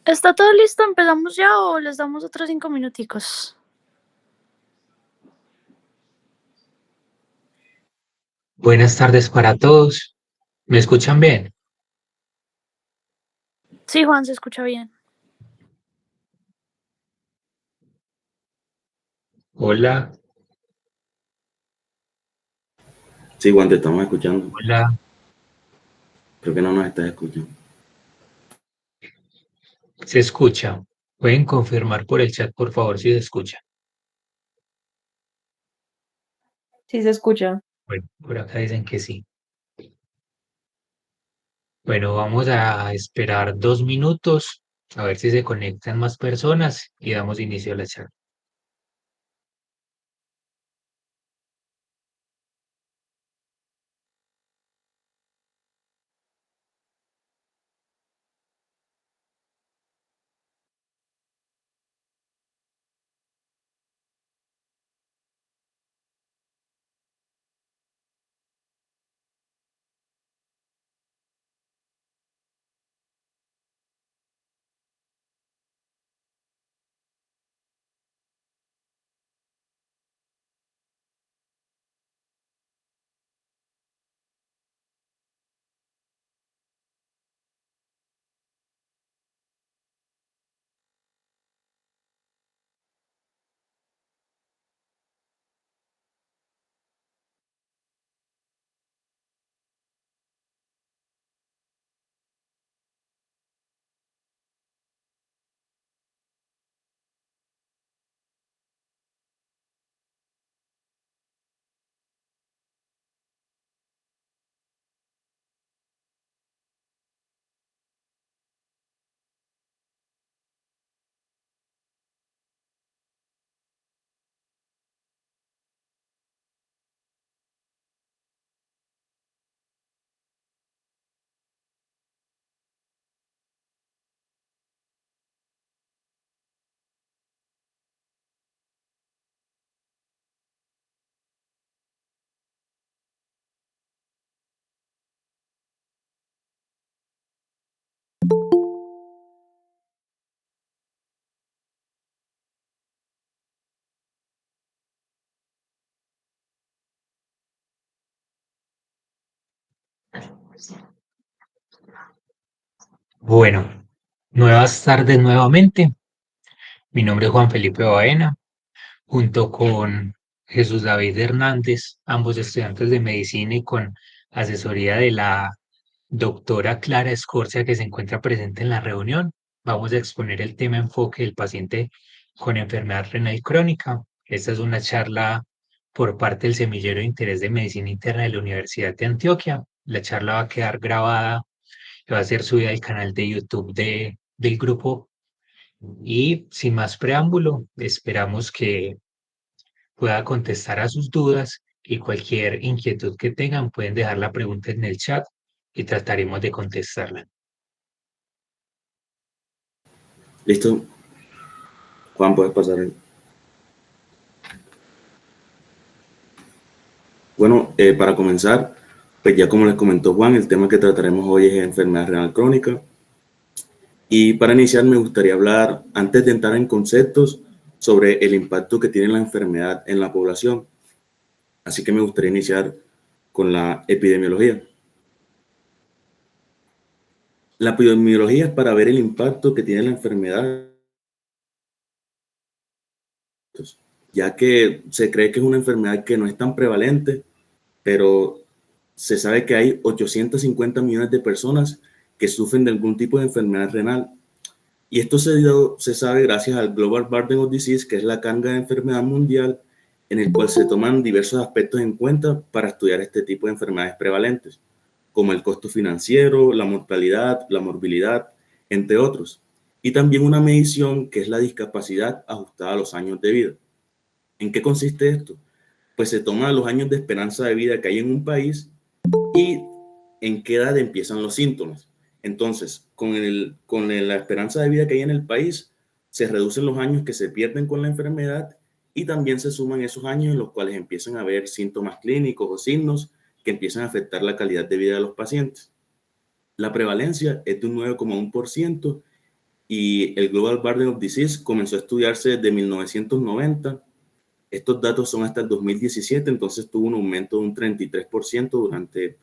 ¿Está todo listo? ¿Empezamos ya o les damos otros 5 minuticos? Buenas tardes para todos. ¿Me escuchan bien? Sí, Juan, se escucha bien. Hola, Sí, Juan, te estamos escuchando. hola. Creo que no nos estás escuchando. ¿Se escucha? ¿Pueden confirmar por el chat, por favor, si se escucha? Sí se escucha. Bueno, por acá dicen que sí. Bueno, vamos a esperar 2 minutos a ver si se conectan más personas y damos inicio a la charla. Bueno, nuevas tardes nuevamente. Mi nombre es Juan Felipe Baena, junto con Jesús David Hernández, ambos estudiantes de medicina y con asesoría de la doctora Clara Escorcia, que se encuentra presente en la reunión. Vamos a exponer el tema enfoque del paciente con enfermedad renal crónica. Esta es una charla por parte del Semillero de Interés de Medicina Interna de la Universidad de Antioquia. La charla va a quedar grabada y va a ser subida al canal de YouTube del grupo. Y sin más preámbulo, esperamos que pueda contestar a sus dudas y cualquier inquietud que tengan pueden dejar la pregunta en el chat y trataremos de contestarla. ¿Listo? Juan, puedes pasar ahí. Bueno, para comenzar, pues ya como les comentó Juan, el tema que trataremos hoy es enfermedad renal crónica. Y para iniciar me gustaría hablar, antes de entrar en conceptos, sobre el impacto que tiene la enfermedad en la población. Así que me gustaría iniciar con la epidemiología. La epidemiología es para ver el impacto que tiene la enfermedad, ya que se cree que es una enfermedad que no es tan prevalente, pero se sabe que hay 850 millones de personas que sufren de algún tipo de enfermedad renal. Y esto se sabe gracias al Global Burden of Disease, que es la carga de enfermedad mundial, en el cual se toman diversos aspectos en cuenta para estudiar este tipo de enfermedades prevalentes, como el costo financiero, la mortalidad, la morbilidad, entre otros. Y también una medición que es la discapacidad ajustada a los años de vida. ¿En qué consiste esto? Pues se toma los años de esperanza de vida que hay en un país y en qué edad empiezan los síntomas. Entonces, la esperanza de vida que hay en el país, se reducen los años que se pierden con la enfermedad y también se suman esos años en los cuales empiezan a haber síntomas clínicos o signos que empiezan a afectar la calidad de vida de los pacientes. La prevalencia es de un 9,1% y el Global Burden of Disease comenzó a estudiarse desde 1990. Estos datos son hasta el 2017, entonces tuvo un aumento de un 33% durante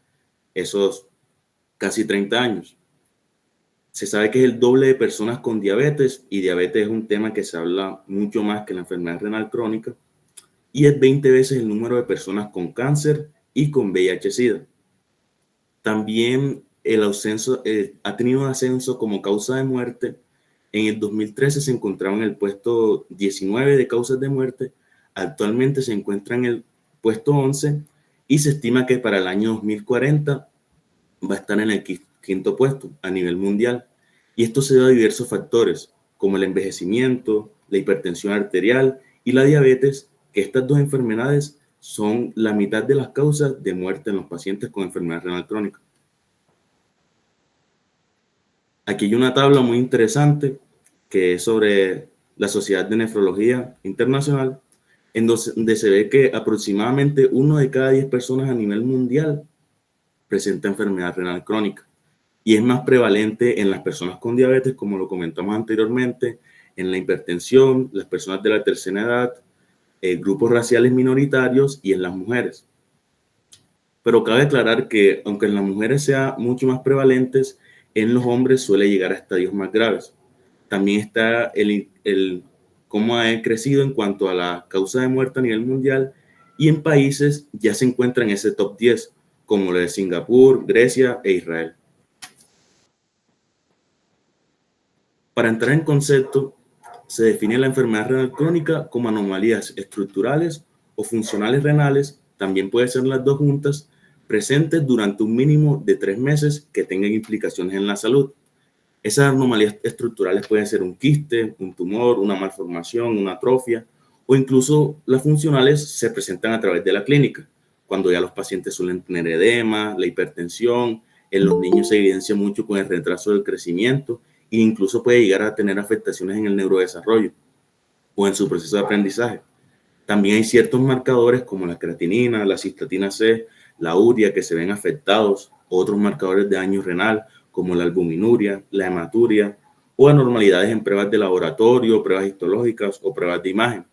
esos casi 30 años. Se sabe que es el doble de personas con diabetes, y diabetes es un tema que se habla mucho más que la enfermedad renal crónica, y es 20 veces el número de personas con cáncer y con VIH-Sida. También ha tenido un ascenso como causa de muerte. En el 2013 se encontraba en el puesto 19 de causas de muerte, actualmente se encuentra en el puesto 11 y se estima que para el año 2040 va a estar en el quinto puesto a nivel mundial. Y esto se debe a diversos factores, como el envejecimiento, la hipertensión arterial y la diabetes, que estas dos enfermedades son la mitad de las causas de muerte en los pacientes con enfermedad renal crónica. Aquí hay una tabla muy interesante que es sobre la Sociedad de Nefrología Internacional, en donde se ve que aproximadamente 1 de cada 10 personas a nivel mundial presenta enfermedad renal crónica, y es más prevalente en las personas con diabetes, como lo comentamos anteriormente, en la hipertensión, las personas de la tercera edad, grupos raciales minoritarios y en las mujeres. Pero cabe aclarar que aunque en las mujeres sea mucho más prevalentes, en los hombres suele llegar a estadios más graves. También está cómo ha crecido en cuanto a la causa de muerte a nivel mundial, y en países ya se encuentra en ese top 10, como lo de Singapur, Grecia e Israel. Para entrar en concepto, se define la enfermedad renal crónica como anomalías estructurales o funcionales renales, también puede ser las dos juntas, presentes durante un mínimo de 3 meses que tengan implicaciones en la salud. Esas anomalías estructurales pueden ser un quiste, un tumor, una malformación, una atrofia, o incluso las funcionales se presentan a través de la clínica, cuando ya los pacientes suelen tener edema, la hipertensión, en los niños se evidencia mucho con el retraso del crecimiento, e incluso puede llegar a tener afectaciones en el neurodesarrollo o en su proceso de aprendizaje. También hay ciertos marcadores como la creatinina, la cistatina C, la urea, que se ven afectados, otros marcadores de daño renal como la albuminuria, la hematuria, o anormalidades en pruebas de laboratorio, pruebas histológicas o pruebas de imagen.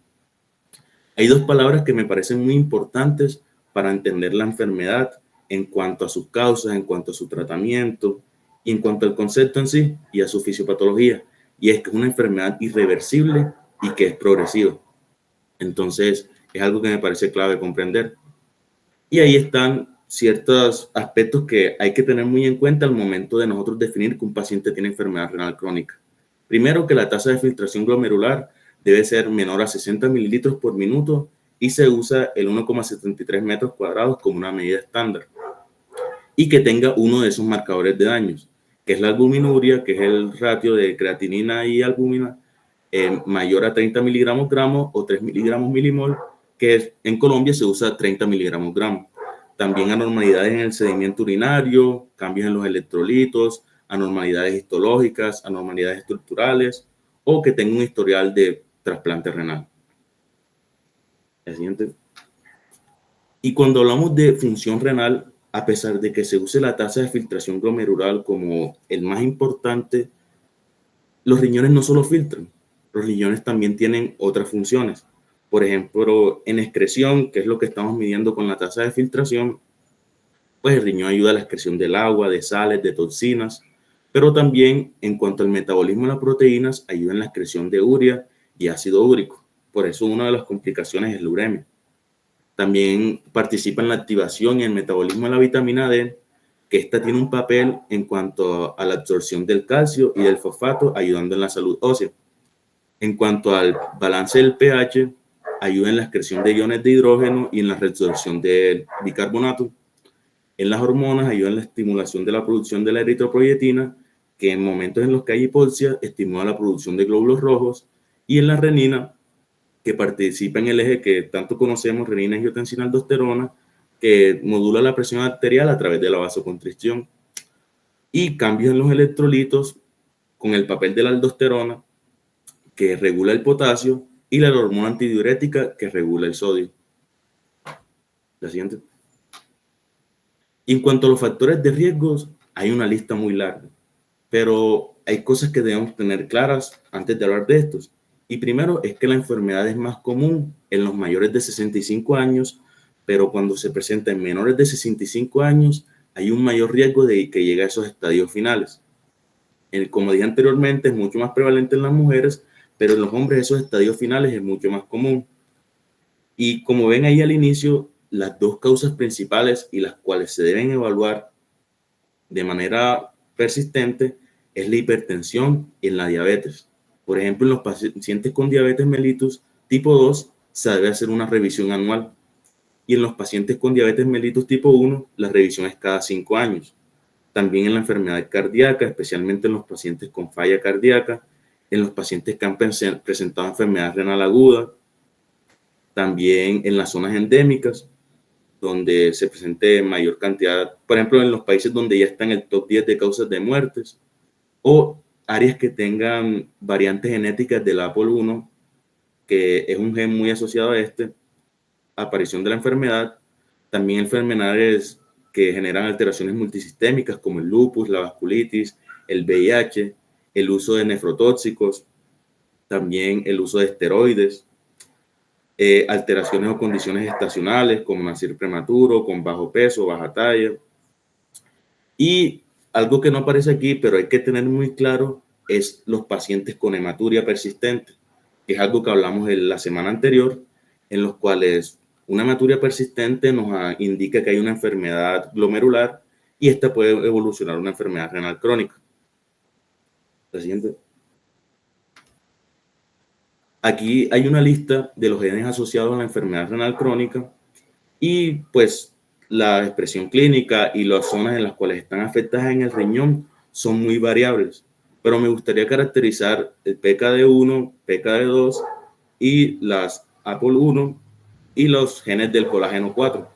Hay dos palabras que me parecen muy importantes para entender la enfermedad en cuanto a sus causas, en cuanto a su tratamiento, y en cuanto al concepto en sí y a su fisiopatología, y es que es una enfermedad irreversible y que es progresiva. Entonces, es algo que me parece clave comprender. Y ahí están ciertos aspectos que hay que tener muy en cuenta al momento de nosotros definir que un paciente tiene enfermedad renal crónica. Primero, que la tasa de filtración glomerular debe ser menor a 60 mililitros por minuto y se usa el 1,73 metros cuadrados como una medida estándar. Y que tenga uno de esos marcadores de daños, que es la albuminuria, que es el ratio de creatinina y albúmina, mayor a 30 miligramos gramos o 3 miligramos milimol, que en Colombia se usa 30 miligramos gramos. También anormalidades en el sedimento urinario, cambios en los electrolitos, anormalidades histológicas, anormalidades estructurales, o que tenga un historial de trasplante renal. El siguiente. Y cuando hablamos de función renal, a pesar de que se use la tasa de filtración glomerular como el más importante, los riñones no solo filtran, los riñones también tienen otras funciones. Por ejemplo, en excreción, que es lo que estamos midiendo con la tasa de filtración, pues el riñón ayuda a la excreción del agua, de sales, de toxinas, pero también en cuanto al metabolismo de las proteínas, ayuda en la excreción de urea y ácido úrico. Por eso una de las complicaciones es la uremia. También participa en la activación y el metabolismo de la vitamina D, que esta tiene un papel en cuanto a la absorción del calcio y del fosfato, ayudando en la salud ósea. En cuanto al balance del pH, ayuda en la excreción de iones de hidrógeno y en la reabsorción del bicarbonato. En las hormonas, ayuda en la estimulación de la producción de la eritropoyetina, que en momentos en los que hay hipoxia estimula la producción de glóbulos rojos. Y en la renina, que participa en el eje que tanto conocemos, renina, angiotensina, aldosterona, que modula la presión arterial a través de la vasoconstricción. Y cambios en los electrolitos con el papel de la aldosterona, que regula el potasio, y la hormona antidiurética, que regula el sodio. La siguiente. En cuanto a los factores de riesgos, hay una lista muy larga, pero hay cosas que debemos tener claras antes de hablar de estos. Y primero es que la enfermedad es más común en los mayores de 65 años, pero cuando se presenta en menores de 65 años, hay un mayor riesgo de que llegue a esos estadios finales. Como dije anteriormente, es mucho más prevalente en las mujeres, pero en los hombres esos estadios finales es mucho más común. Y como ven ahí al inicio, las dos causas principales y las cuales se deben evaluar de manera persistente es la hipertensión y la diabetes. Por ejemplo, en los pacientes con diabetes mellitus tipo 2 se debe hacer una revisión anual, y en los pacientes con diabetes mellitus tipo 1 la revisión es cada 5 años. También en la enfermedad cardíaca, especialmente en los pacientes con falla cardíaca, en los pacientes que han presentado enfermedad renal aguda, también en las zonas endémicas, donde se presente mayor cantidad, por ejemplo, en los países donde ya está en el top 10 de causas de muertes, o áreas que tengan variantes genéticas del APOL1, que es un gen muy asociado a aparición de la enfermedad. También enfermedades que generan alteraciones multisistémicas como el lupus, la vasculitis, el VIH, el uso de nefrotóxicos, también el uso de esteroides, alteraciones o condiciones estacionales como nacer prematuro, con bajo peso, baja talla. Y algo que no aparece aquí, pero hay que tener muy claro, es los pacientes con hematuria persistente, que es algo que hablamos en la semana anterior, en los cuales una hematuria persistente nos indica que hay una enfermedad glomerular y esta puede evolucionar a una enfermedad renal crónica. La siguiente. Aquí hay una lista de los genes asociados a la enfermedad renal crónica y pues la expresión clínica y las zonas en las cuales están afectadas en el riñón son muy variables, pero me gustaría caracterizar el PKD1, PKD2 y las APOL1 y los genes del colágeno 4,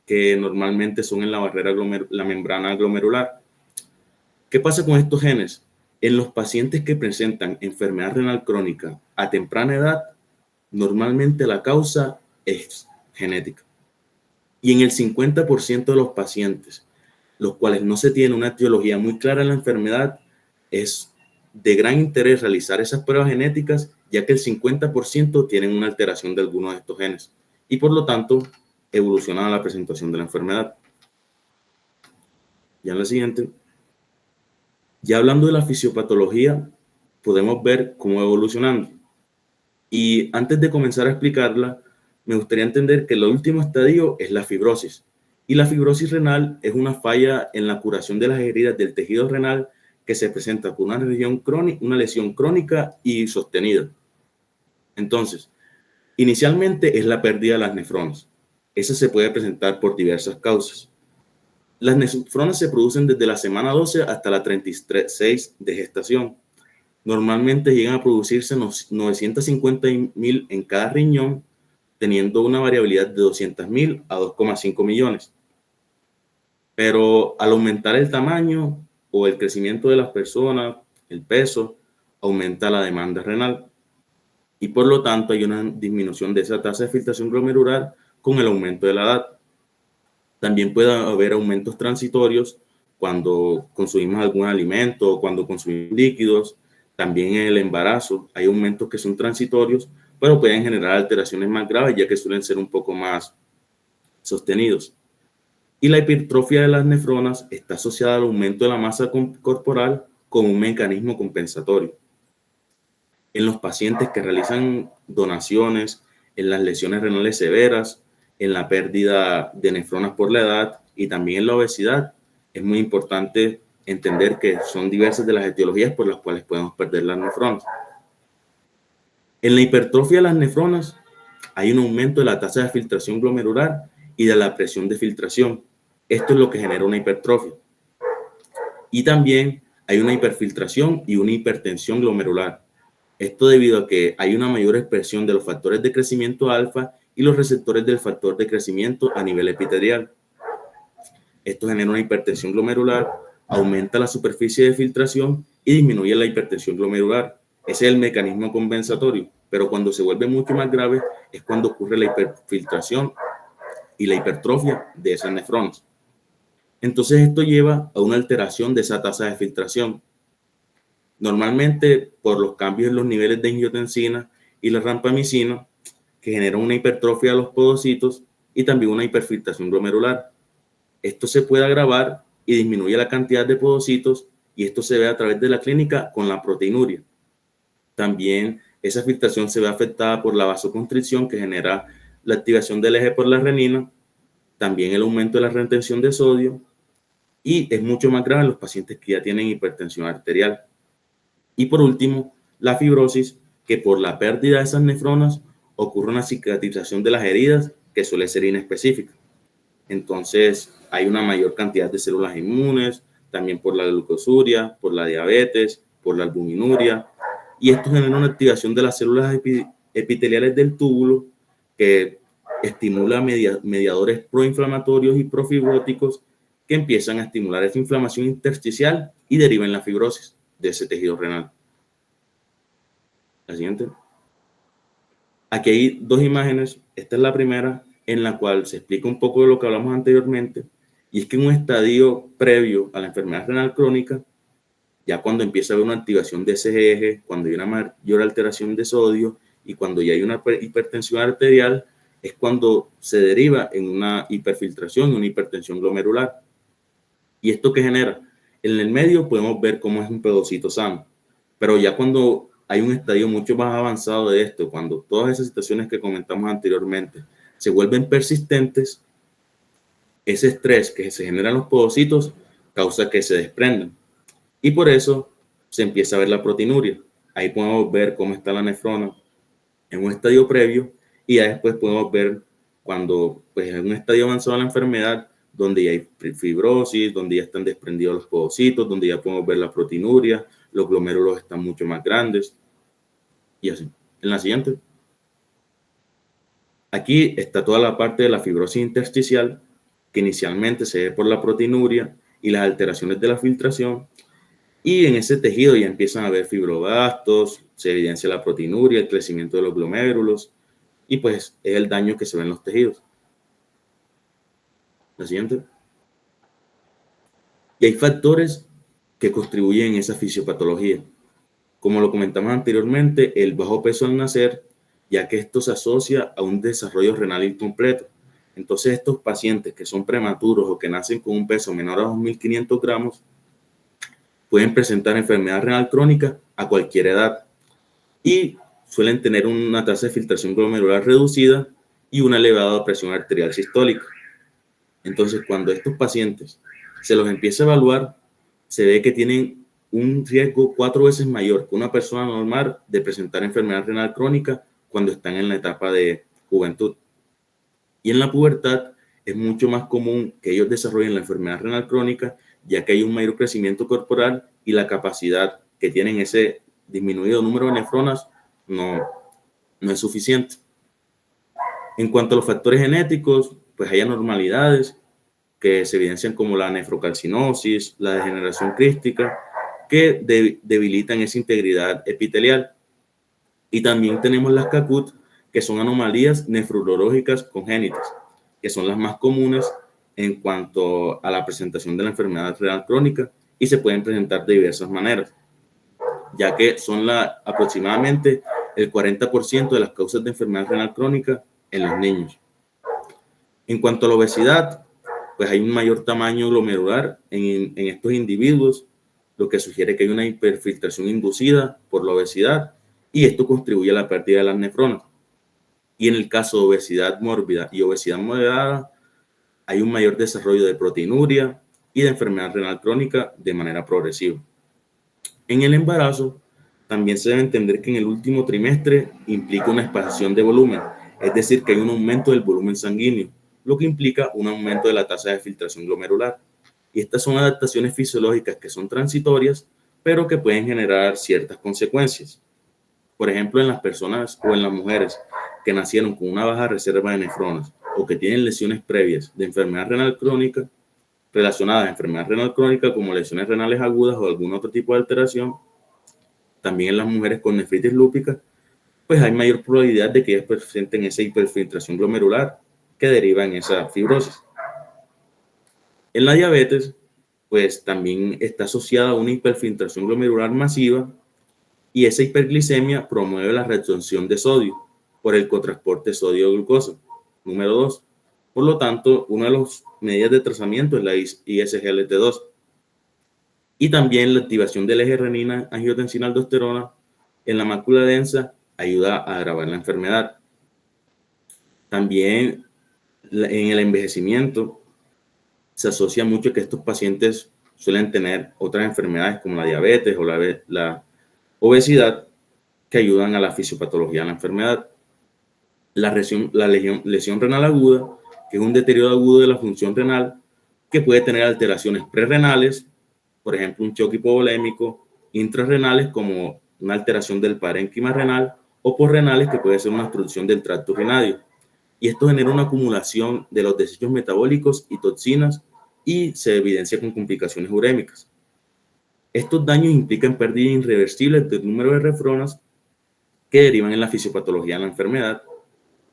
que normalmente son en la barrera la membrana glomerular. ¿Qué pasa con estos genes? En los pacientes que presentan enfermedad renal crónica a temprana edad, normalmente la causa es genética. Y en el 50% de los pacientes, los cuales no se tiene una etiología muy clara en la enfermedad, es de gran interés realizar esas pruebas genéticas, ya que el 50% tienen una alteración de alguno de estos genes y por lo tanto evolucionan a la presentación de la enfermedad. Ya en la siguiente. Ya hablando de la fisiopatología, podemos ver cómo va evolucionando. Y antes de comenzar a explicarla, me gustaría entender que el último estadio es la fibrosis. Y la fibrosis renal es una falla en la curación de las heridas del tejido renal que se presenta por una lesión crónica y sostenida. Entonces, inicialmente es la pérdida de las nefronas. Esa se puede presentar por diversas causas. Las nefronas se producen desde la semana 12 hasta la 36 de gestación. Normalmente llegan a producirse 950.000 en cada riñón, teniendo una variabilidad de 200.000 a 2,5 millones. Pero al aumentar el tamaño o el crecimiento de las personas, el peso, aumenta la demanda renal. Y por lo tanto hay una disminución de esa tasa de filtración glomerular con el aumento de la edad. También puede haber aumentos transitorios cuando consumimos algún alimento o cuando consumimos líquidos. También en el embarazo hay aumentos que son transitorios, pero pueden generar alteraciones más graves ya que suelen ser un poco más sostenidos. Y la hipertrofia de las nefronas está asociada al aumento de la masa corporal como un mecanismo compensatorio. En los pacientes que realizan donaciones, en las lesiones renales severas, en la pérdida de nefronas por la edad y también en la obesidad, es muy importante entender que son diversas de las etiologías por las cuales podemos perder las nefronas. En la hipertrofia de las nefronas hay un aumento de la tasa de filtración glomerular y de la presión de filtración. Esto es lo que genera una hipertrofia. Y también hay una hiperfiltración y una hipertensión glomerular. Esto debido a que hay una mayor expresión de los factores de crecimiento alfa y los receptores del factor de crecimiento a nivel epitelial. Esto genera una hipertensión glomerular, aumenta la superficie de filtración y disminuye la hipertensión glomerular. Ese es el mecanismo compensatorio, pero cuando se vuelve mucho más grave es cuando ocurre la hiperfiltración y la hipertrofia de esas nefronas. Entonces esto lleva a una alteración de esa tasa de filtración. Normalmente por los cambios en los niveles de angiotensina y la rampamicina, que generan una hipertrofia de los podocitos y también una hiperfiltración glomerular. Esto se puede agravar y disminuye la cantidad de podocitos, y esto se ve a través de la clínica con la proteinuria. También esa filtración se ve afectada por la vasoconstricción que genera la activación del eje por la renina, también el aumento de la retención de sodio, y es mucho más grave en los pacientes que ya tienen hipertensión arterial. Y por último, la fibrosis, que por la pérdida de esas nefronas ocurre una cicatrización de las heridas que suele ser inespecífica. Entonces hay una mayor cantidad de células inmunes, también por la glucosuria, por la diabetes, por la albuminuria, y esto genera una activación de las células epiteliales del túbulo que estimula mediadores proinflamatorios y profibróticos que empiezan a estimular esa inflamación intersticial y derivan en la fibrosis de ese tejido renal. La siguiente. Aquí hay dos imágenes. Esta es la primera, en la cual se explica un poco de lo que hablamos anteriormente, y es que en un estadio previo a la enfermedad renal crónica, ya cuando empieza a haber una activación de ese eje, cuando hay una mayor alteración de sodio y cuando ya hay una hipertensión arterial, es cuando se deriva en una hiperfiltración, una hipertensión glomerular. ¿Y esto qué genera? En el medio podemos ver cómo es un pedocito sano, pero ya cuando hay un estadio mucho más avanzado de esto, cuando todas esas situaciones que comentamos anteriormente se vuelven persistentes, ese estrés que se genera en los podocitos causa que se desprendan. Y por eso se empieza a ver la proteinuria. Ahí podemos ver cómo está la nefrona en un estadio previo, y ya después podemos ver cuando pues, en un estadio avanzado de la enfermedad, donde ya hay fibrosis, donde ya están desprendidos los podocitos, donde ya podemos ver la proteinuria, los glomérulos están mucho más grandes, y así. En la siguiente. Aquí está toda la parte de la fibrosis intersticial, que inicialmente se ve por la proteinuria y las alteraciones de la filtración, y en ese tejido ya empiezan a haber fibroblastos, se evidencia la proteinuria, el crecimiento de los glomérulos, y pues es el daño que se ve en los tejidos. La siguiente. Y hay factores que contribuyen a esa fisiopatología. Como lo comentamos anteriormente, el bajo peso al nacer, ya que esto se asocia a un desarrollo renal incompleto. Entonces estos pacientes que son prematuros o que nacen con un peso menor a 2.500 gramos pueden presentar enfermedad renal crónica a cualquier edad y suelen tener una tasa de filtración glomerular reducida y una elevada presión arterial sistólica. Entonces, cuando estos pacientes se los empieza a evaluar, se ve que tienen un riesgo 4 veces mayor que una persona normal de presentar enfermedad renal crónica cuando están en la etapa de juventud. Y en la pubertad es mucho más común que ellos desarrollen la enfermedad renal crónica, ya que hay un mayor crecimiento corporal y la capacidad que tienen ese disminuido número de nefronas no es suficiente. En cuanto a los factores genéticos, pues hay anormalidades que se evidencian como la nefrocalcinosis, la degeneración crística, que debilitan esa integridad epitelial. Y también tenemos las CACUT, que son anomalías nefrológicas congénitas, que son las más comunes en cuanto a la presentación de la enfermedad renal crónica, y se pueden presentar de diversas maneras, ya que son aproximadamente el 40% de las causas de enfermedad renal crónica en los niños. En cuanto a la obesidad, pues hay un mayor tamaño glomerular en estos individuos, lo que sugiere que hay una hiperfiltración inducida por la obesidad, y esto contribuye a la pérdida de las nefronas. Y en el caso de obesidad mórbida y obesidad moderada, hay un mayor desarrollo de proteinuria y de enfermedad renal crónica de manera progresiva. En el embarazo, también se debe entender que en el último trimestre implica una expansión de volumen, es decir, que hay un aumento del volumen sanguíneo, lo que implica un aumento de la tasa de filtración glomerular. Y estas son adaptaciones fisiológicas que son transitorias, pero que pueden generar ciertas consecuencias. Por ejemplo, en las personas o en las mujeres que nacieron con una baja reserva de nefronas o que tienen lesiones previas de enfermedad renal crónica, relacionadas a enfermedad renal crónica como lesiones renales agudas o algún otro tipo de alteración, también en las mujeres con nefritis lúpica, pues hay mayor probabilidad de que ellas presenten esa hiperfiltración glomerular que deriva en esa fibrosis. En la diabetes, pues también está asociada a una hiperfiltración glomerular masiva, y esa hiperglicemia promueve la reabsorción de sodio por el cotransporte sodio-glucosa. Número 2. Por lo tanto, una de las medidas de trazamiento es la ISGLT2. Y también la activación del eje renina-angiotensina-aldosterona en la mácula densa ayuda a agravar la enfermedad. También en el envejecimiento se asocia mucho que estos pacientes suelen tener otras enfermedades como la diabetes o la obesidad, que ayudan a la fisiopatología de la enfermedad. La lesión renal aguda, que es un deterioro agudo de la función renal que puede tener alteraciones prerrenales, por ejemplo, un choque hipovolémico, intrarrenales como una alteración del parénquima renal, o posrenales, que puede ser una obstrucción del tracto urinario. Y esto genera una acumulación de los desechos metabólicos y toxinas y se evidencia con complicaciones urémicas. Estos daños implican pérdida irreversible del número de nefronas que derivan en la fisiopatología de la enfermedad.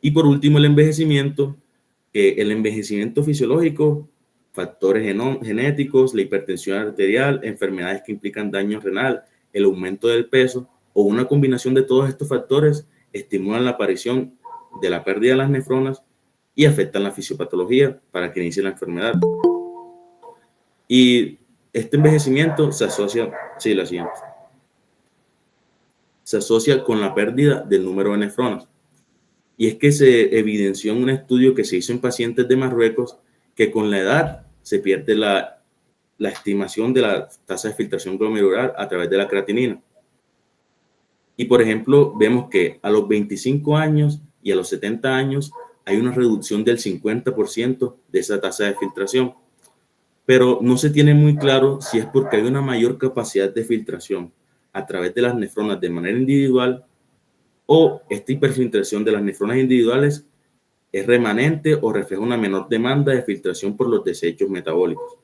Y por último, el envejecimiento fisiológico, factores genéticos, la hipertensión arterial, enfermedades que implican daño renal, el aumento del peso o una combinación de todos estos factores estimulan la aparición de la pérdida de las nefronas y afectan la fisiopatología para que inicie la enfermedad. Y este envejecimiento se asocia, se asocia con la pérdida del número de nefronas. Y es que se evidenció en un estudio que se hizo en pacientes de Marruecos que con la edad se pierde la estimación de la tasa de filtración glomerular a través de la creatinina. Y por ejemplo, vemos que a los 25 años y a los 70 años hay una reducción del 50% de esa tasa de filtración. Pero no se tiene muy claro si es porque hay una mayor capacidad de filtración a través de las nefronas de manera individual, o esta hiperfiltración de las nefronas individuales es remanente o refleja una menor demanda de filtración por los desechos metabólicos.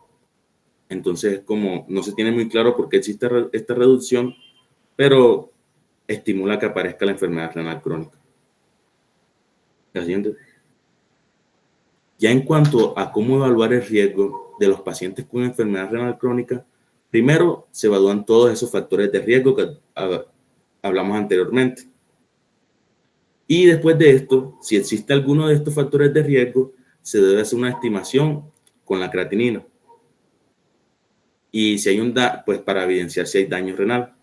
Entonces, como no se tiene muy claro por qué existe esta reducción, pero estimula que aparezca la enfermedad renal crónica. La siguiente. Ya en cuanto a cómo evaluar el riesgo de los pacientes con enfermedad renal crónica, primero se evalúan todos esos factores de riesgo que hablamos anteriormente. Y después de esto, si existe alguno de estos factores de riesgo, se debe hacer una estimación con la creatinina. Y si hay pues para evidenciar si hay daño renal.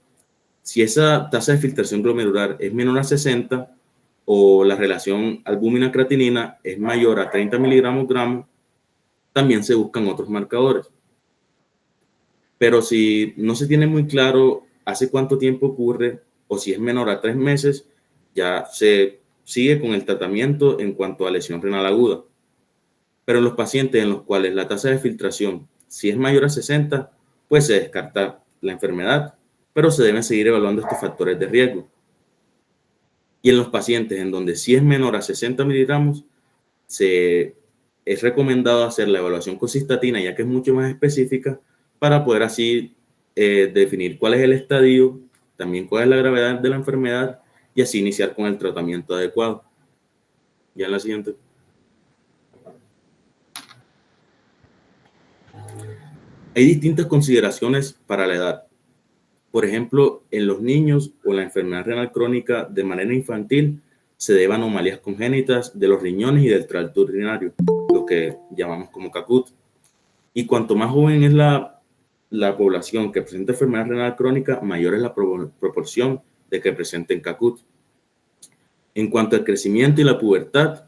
Si esa tasa de filtración glomerular es menor a 60 o la relación albúmina-creatinina es mayor a 30 miligramos-gramo, también se buscan otros marcadores. Pero si no se tiene muy claro hace cuánto tiempo ocurre o si es menor a 3 meses, ya se sigue con el tratamiento en cuanto a lesión renal aguda. Pero en los pacientes en los cuales la tasa de filtración, si es mayor a 60, pues se descarta la enfermedad, pero se deben seguir evaluando estos factores de riesgo. Y en los pacientes en donde sí es menor a 60 miligramos, es recomendado hacer la evaluación con cistatina, ya que es mucho más específica, para poder así definir cuál es el estadio, también cuál es la gravedad de la enfermedad, y así iniciar con el tratamiento adecuado. Ya en la siguiente. Hay distintas consideraciones para la edad. Por ejemplo, en los niños o la enfermedad renal crónica de manera infantil se debe a anomalías congénitas de los riñones y del tracto urinario, lo que llamamos como CACUT. Y cuanto más joven es la población que presenta enfermedad renal crónica, mayor es la proporción de que presenten CACUT. En cuanto al crecimiento y la pubertad,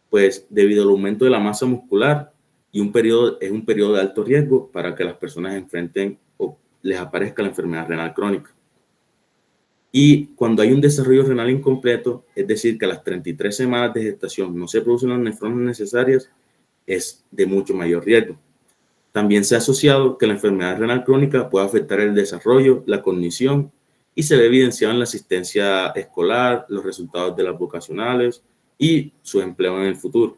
pues debido al aumento de la masa muscular y es un periodo de alto riesgo para que las personas enfrenten o les aparezca la enfermedad renal crónica. Y cuando hay un desarrollo renal incompleto, es decir, que a las 33 semanas de gestación no se producen las nefronas necesarias, es de mucho mayor riesgo. También se ha asociado que la enfermedad renal crónica puede afectar el desarrollo, la cognición, y se ve evidenciado en la asistencia escolar, los resultados de las vocacionales y su empleo en el futuro,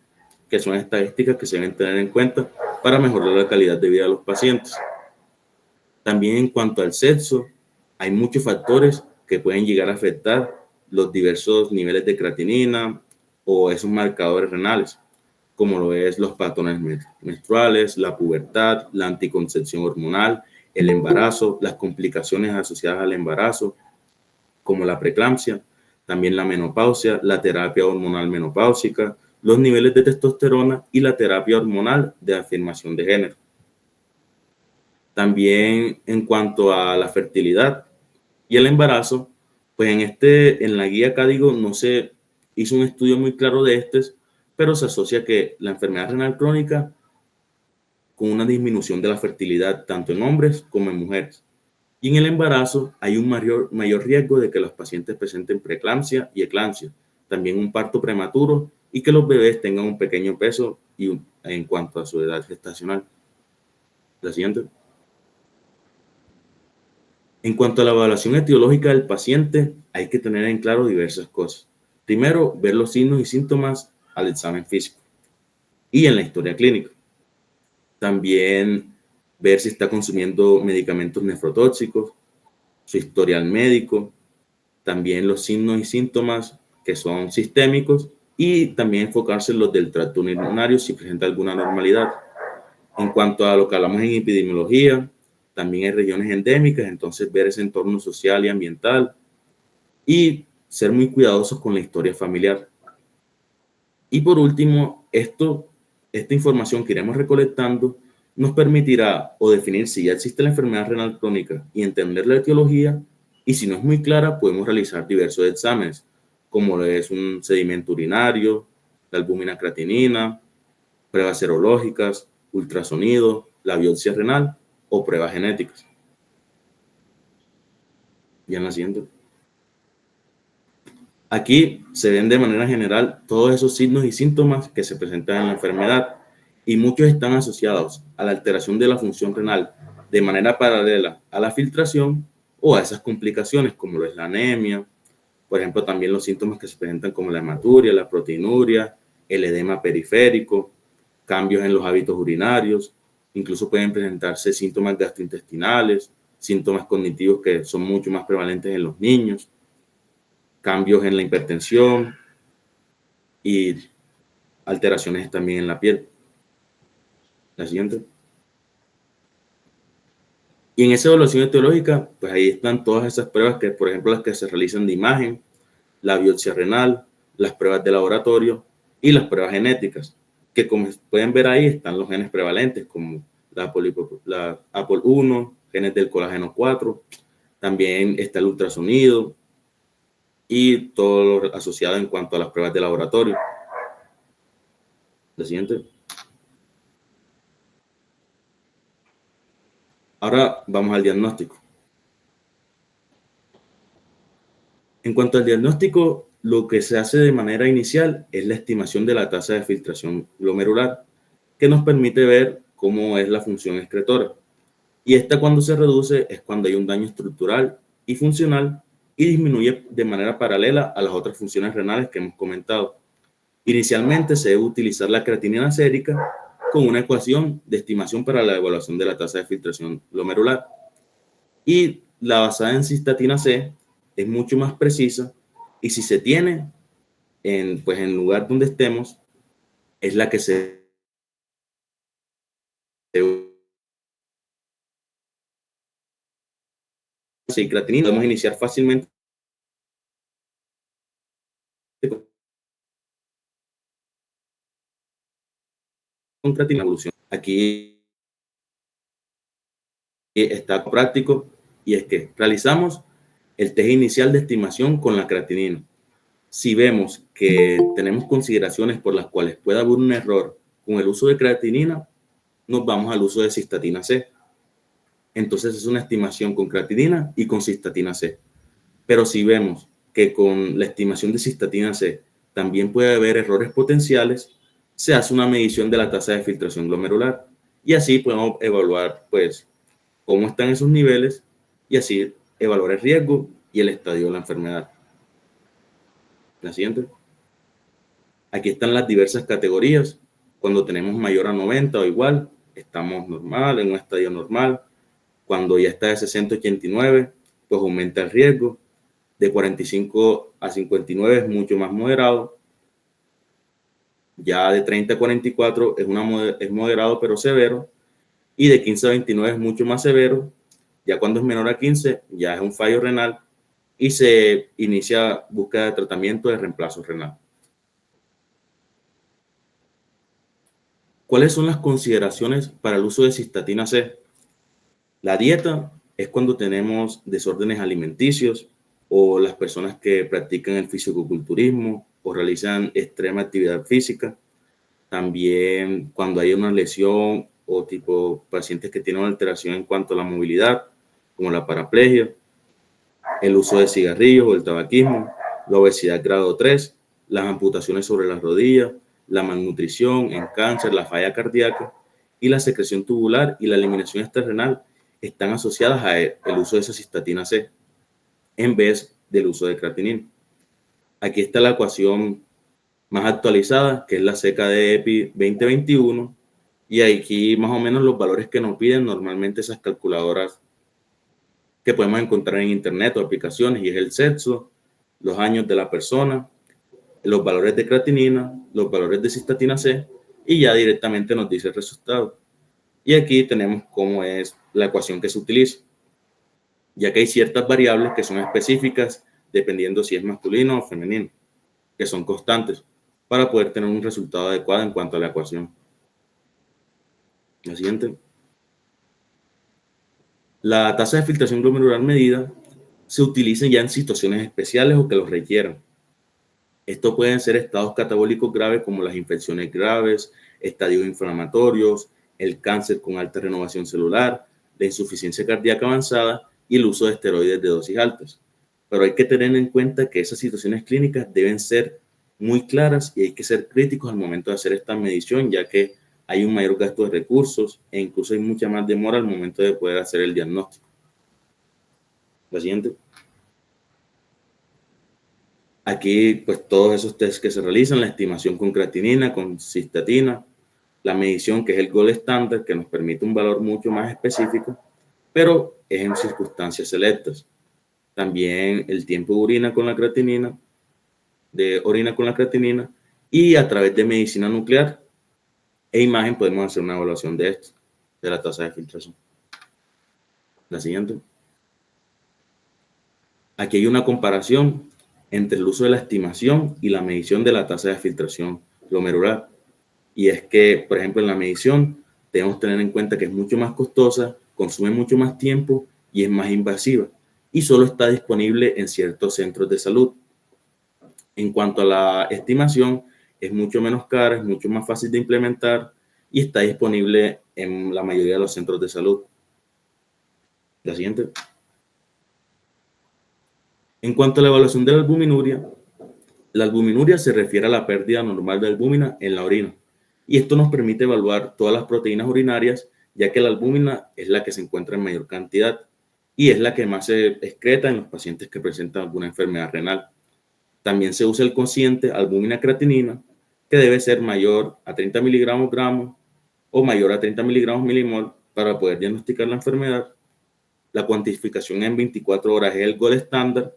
que son estadísticas que se deben tener en cuenta para mejorar la calidad de vida de los pacientes. También en cuanto al sexo, hay muchos factores que pueden llegar a afectar los diversos niveles de creatinina o esos marcadores renales. como lo es los patrones menstruales, la pubertad, la anticoncepción hormonal, el embarazo, las complicaciones asociadas al embarazo, como la preeclampsia, también la menopausia, la terapia hormonal menopáusica, los niveles de testosterona y la terapia hormonal de afirmación de género. También en cuanto a la fertilidad y el embarazo, pues en la guía Cádigo no se hizo un estudio muy claro de estos, pero se asocia que la enfermedad renal crónica con una disminución de la fertilidad tanto en hombres como en mujeres. Y en el embarazo hay un mayor riesgo de que los pacientes presenten preeclampsia y eclampsia, también un parto prematuro y que los bebés tengan un pequeño peso en cuanto a su edad gestacional. La siguiente. En cuanto a la evaluación etiológica del paciente, hay que tener en claro diversas cosas. Primero, ver los signos y síntomas al examen físico y en la historia clínica. También ver si está consumiendo medicamentos nefrotóxicos, su historial médico, también los signos y síntomas que son sistémicos y también enfocarse en los del tracto urinario si presenta alguna anormalidad. En cuanto a lo que hablamos en epidemiología, también hay regiones endémicas, entonces ver ese entorno social y ambiental y ser muy cuidadosos con la historia familiar. Y por último, esta información que iremos recolectando nos permitirá o definir si ya existe la enfermedad renal crónica y entender la etiología, y si no es muy clara, podemos realizar diversos exámenes, como es un sedimento urinario, la albúmina creatinina, pruebas serológicas, ultrasonido, la biopsia renal o pruebas genéticas. Ya en la siguiente. Aquí se ven de manera general todos esos signos y síntomas que se presentan en la enfermedad y muchos están asociados a la alteración de la función renal de manera paralela a la filtración o a esas complicaciones como lo es la anemia, por ejemplo también los síntomas que se presentan como la hematuria, la proteinuria, el edema periférico, cambios en los hábitos urinarios, incluso pueden presentarse síntomas gastrointestinales, síntomas cognitivos que son mucho más prevalentes en los niños, cambios en la hipertensión y alteraciones también en la piel. La siguiente. Y en esa evaluación etiológica, pues ahí están todas esas pruebas que, por ejemplo, las que se realizan de imagen, la biopsia renal, las pruebas de laboratorio y las pruebas genéticas, que como pueden ver ahí están los genes prevalentes como la APOL1, genes del colágeno 4, también está el ultrasonido y todo lo asociado en cuanto a las pruebas de laboratorio. La siguiente. Ahora vamos al diagnóstico. En cuanto al diagnóstico, lo que se hace de manera inicial es la estimación de la tasa de filtración glomerular, que nos permite ver cómo es la función excretora. Y esta cuando se reduce es cuando hay un daño estructural y funcional y disminuye de manera paralela a las otras funciones renales que hemos comentado. Inicialmente se debe utilizar la creatinina sérica con una ecuación de estimación para la evaluación de la tasa de filtración glomerular. Y la basada en cistatina C es mucho más precisa y si se tiene en el lugar donde estemos, es la que se creatinina. Podemos iniciar fácilmente con creatinina evolución. Aquí está práctico y es que realizamos el test inicial de estimación con la creatinina. Si vemos que tenemos consideraciones por las cuales puede haber un error con el uso de creatinina, nos vamos al uso de cistatina C. Entonces es una estimación con creatinina y con cistatina C. Pero si vemos que con la estimación de cistatina C también puede haber errores potenciales, se hace una medición de la tasa de filtración glomerular y así podemos evaluar cómo están esos niveles y así evaluar el riesgo y el estadio de la enfermedad. La siguiente. Aquí están las diversas categorías. Cuando tenemos mayor a 90 o igual, estamos normal, en un estadio normal. Cuando ya está de 60 a 89, pues aumenta el riesgo. De 45 a 59 es mucho más moderado. Ya de 30 a 44 es moderado pero severo, y de 15 a 29 es mucho más severo. Ya cuando es menor a 15 ya es un fallo renal y se inicia búsqueda de tratamiento de reemplazo renal. ¿Cuáles son las consideraciones para el uso de cistatina C? La dieta es cuando tenemos desórdenes alimenticios o las personas que practican el fisicoculturismo o realizan extrema actividad física. También cuando hay una lesión o tipo pacientes que tienen una alteración en cuanto a la movilidad, como la paraplegia, el uso de cigarrillos o el tabaquismo, la obesidad grado 3, las amputaciones sobre las rodillas, la malnutrición, en cáncer, la falla cardíaca y la secreción tubular y la eliminación extrarrenal están asociadas al uso de esa cistatina C en vez del uso de creatinina. Aquí está la ecuación más actualizada, que es la CKD-EPI 2021, y aquí más o menos los valores que nos piden normalmente esas calculadoras que podemos encontrar en internet o aplicaciones, y es el sexo, los años de la persona, los valores de creatinina, los valores de cistatina C, y ya directamente nos dice el resultado. Y aquí tenemos cómo es la ecuación que se utiliza, ya que hay ciertas variables que son específicas dependiendo si es masculino o femenino, que son constantes para poder tener un resultado adecuado en cuanto a la ecuación. La siguiente. La tasa de filtración glomerular medida se utiliza ya en situaciones especiales o que los requieran. Esto pueden ser estados catabólicos graves como las infecciones graves, estadios inflamatorios, el cáncer con alta renovación celular, la insuficiencia cardíaca avanzada y el uso de esteroides de dosis altas. Pero hay que tener en cuenta que esas situaciones clínicas deben ser muy claras y hay que ser críticos al momento de hacer esta medición, ya que hay un mayor gasto de recursos e incluso hay mucha más demora al momento de poder hacer el diagnóstico. La siguiente. Aquí, pues todos esos tests que se realizan, la estimación con creatinina, con cistatina, la medición que es el gold estándar, que nos permite un valor mucho más específico, pero es en circunstancias selectas. También el tiempo de orina con la creatinina, y a través de medicina nuclear e imagen podemos hacer una evaluación de esto, de la tasa de filtración. La siguiente. Aquí hay una comparación entre el uso de la estimación y la medición de la tasa de filtración glomerular. Y es que, por ejemplo, en la medición debemos tener en cuenta que es mucho más costosa, consume mucho más tiempo y es más invasiva. Y solo está disponible en ciertos centros de salud. En cuanto a la estimación, es mucho menos cara, es mucho más fácil de implementar y está disponible en la mayoría de los centros de salud. La siguiente. En cuanto a la evaluación de la albuminuria se refiere a la pérdida normal de albúmina en la orina. Y esto nos permite evaluar todas las proteínas urinarias, ya que la albúmina es la que se encuentra en mayor cantidad y es la que más se excreta en los pacientes que presentan alguna enfermedad renal. También se usa el cociente albúmina-creatinina, que debe ser mayor a 30 miligramos gramos o mayor a 30 miligramos milimol para poder diagnosticar la enfermedad. La cuantificación en 24 horas es el gold estándar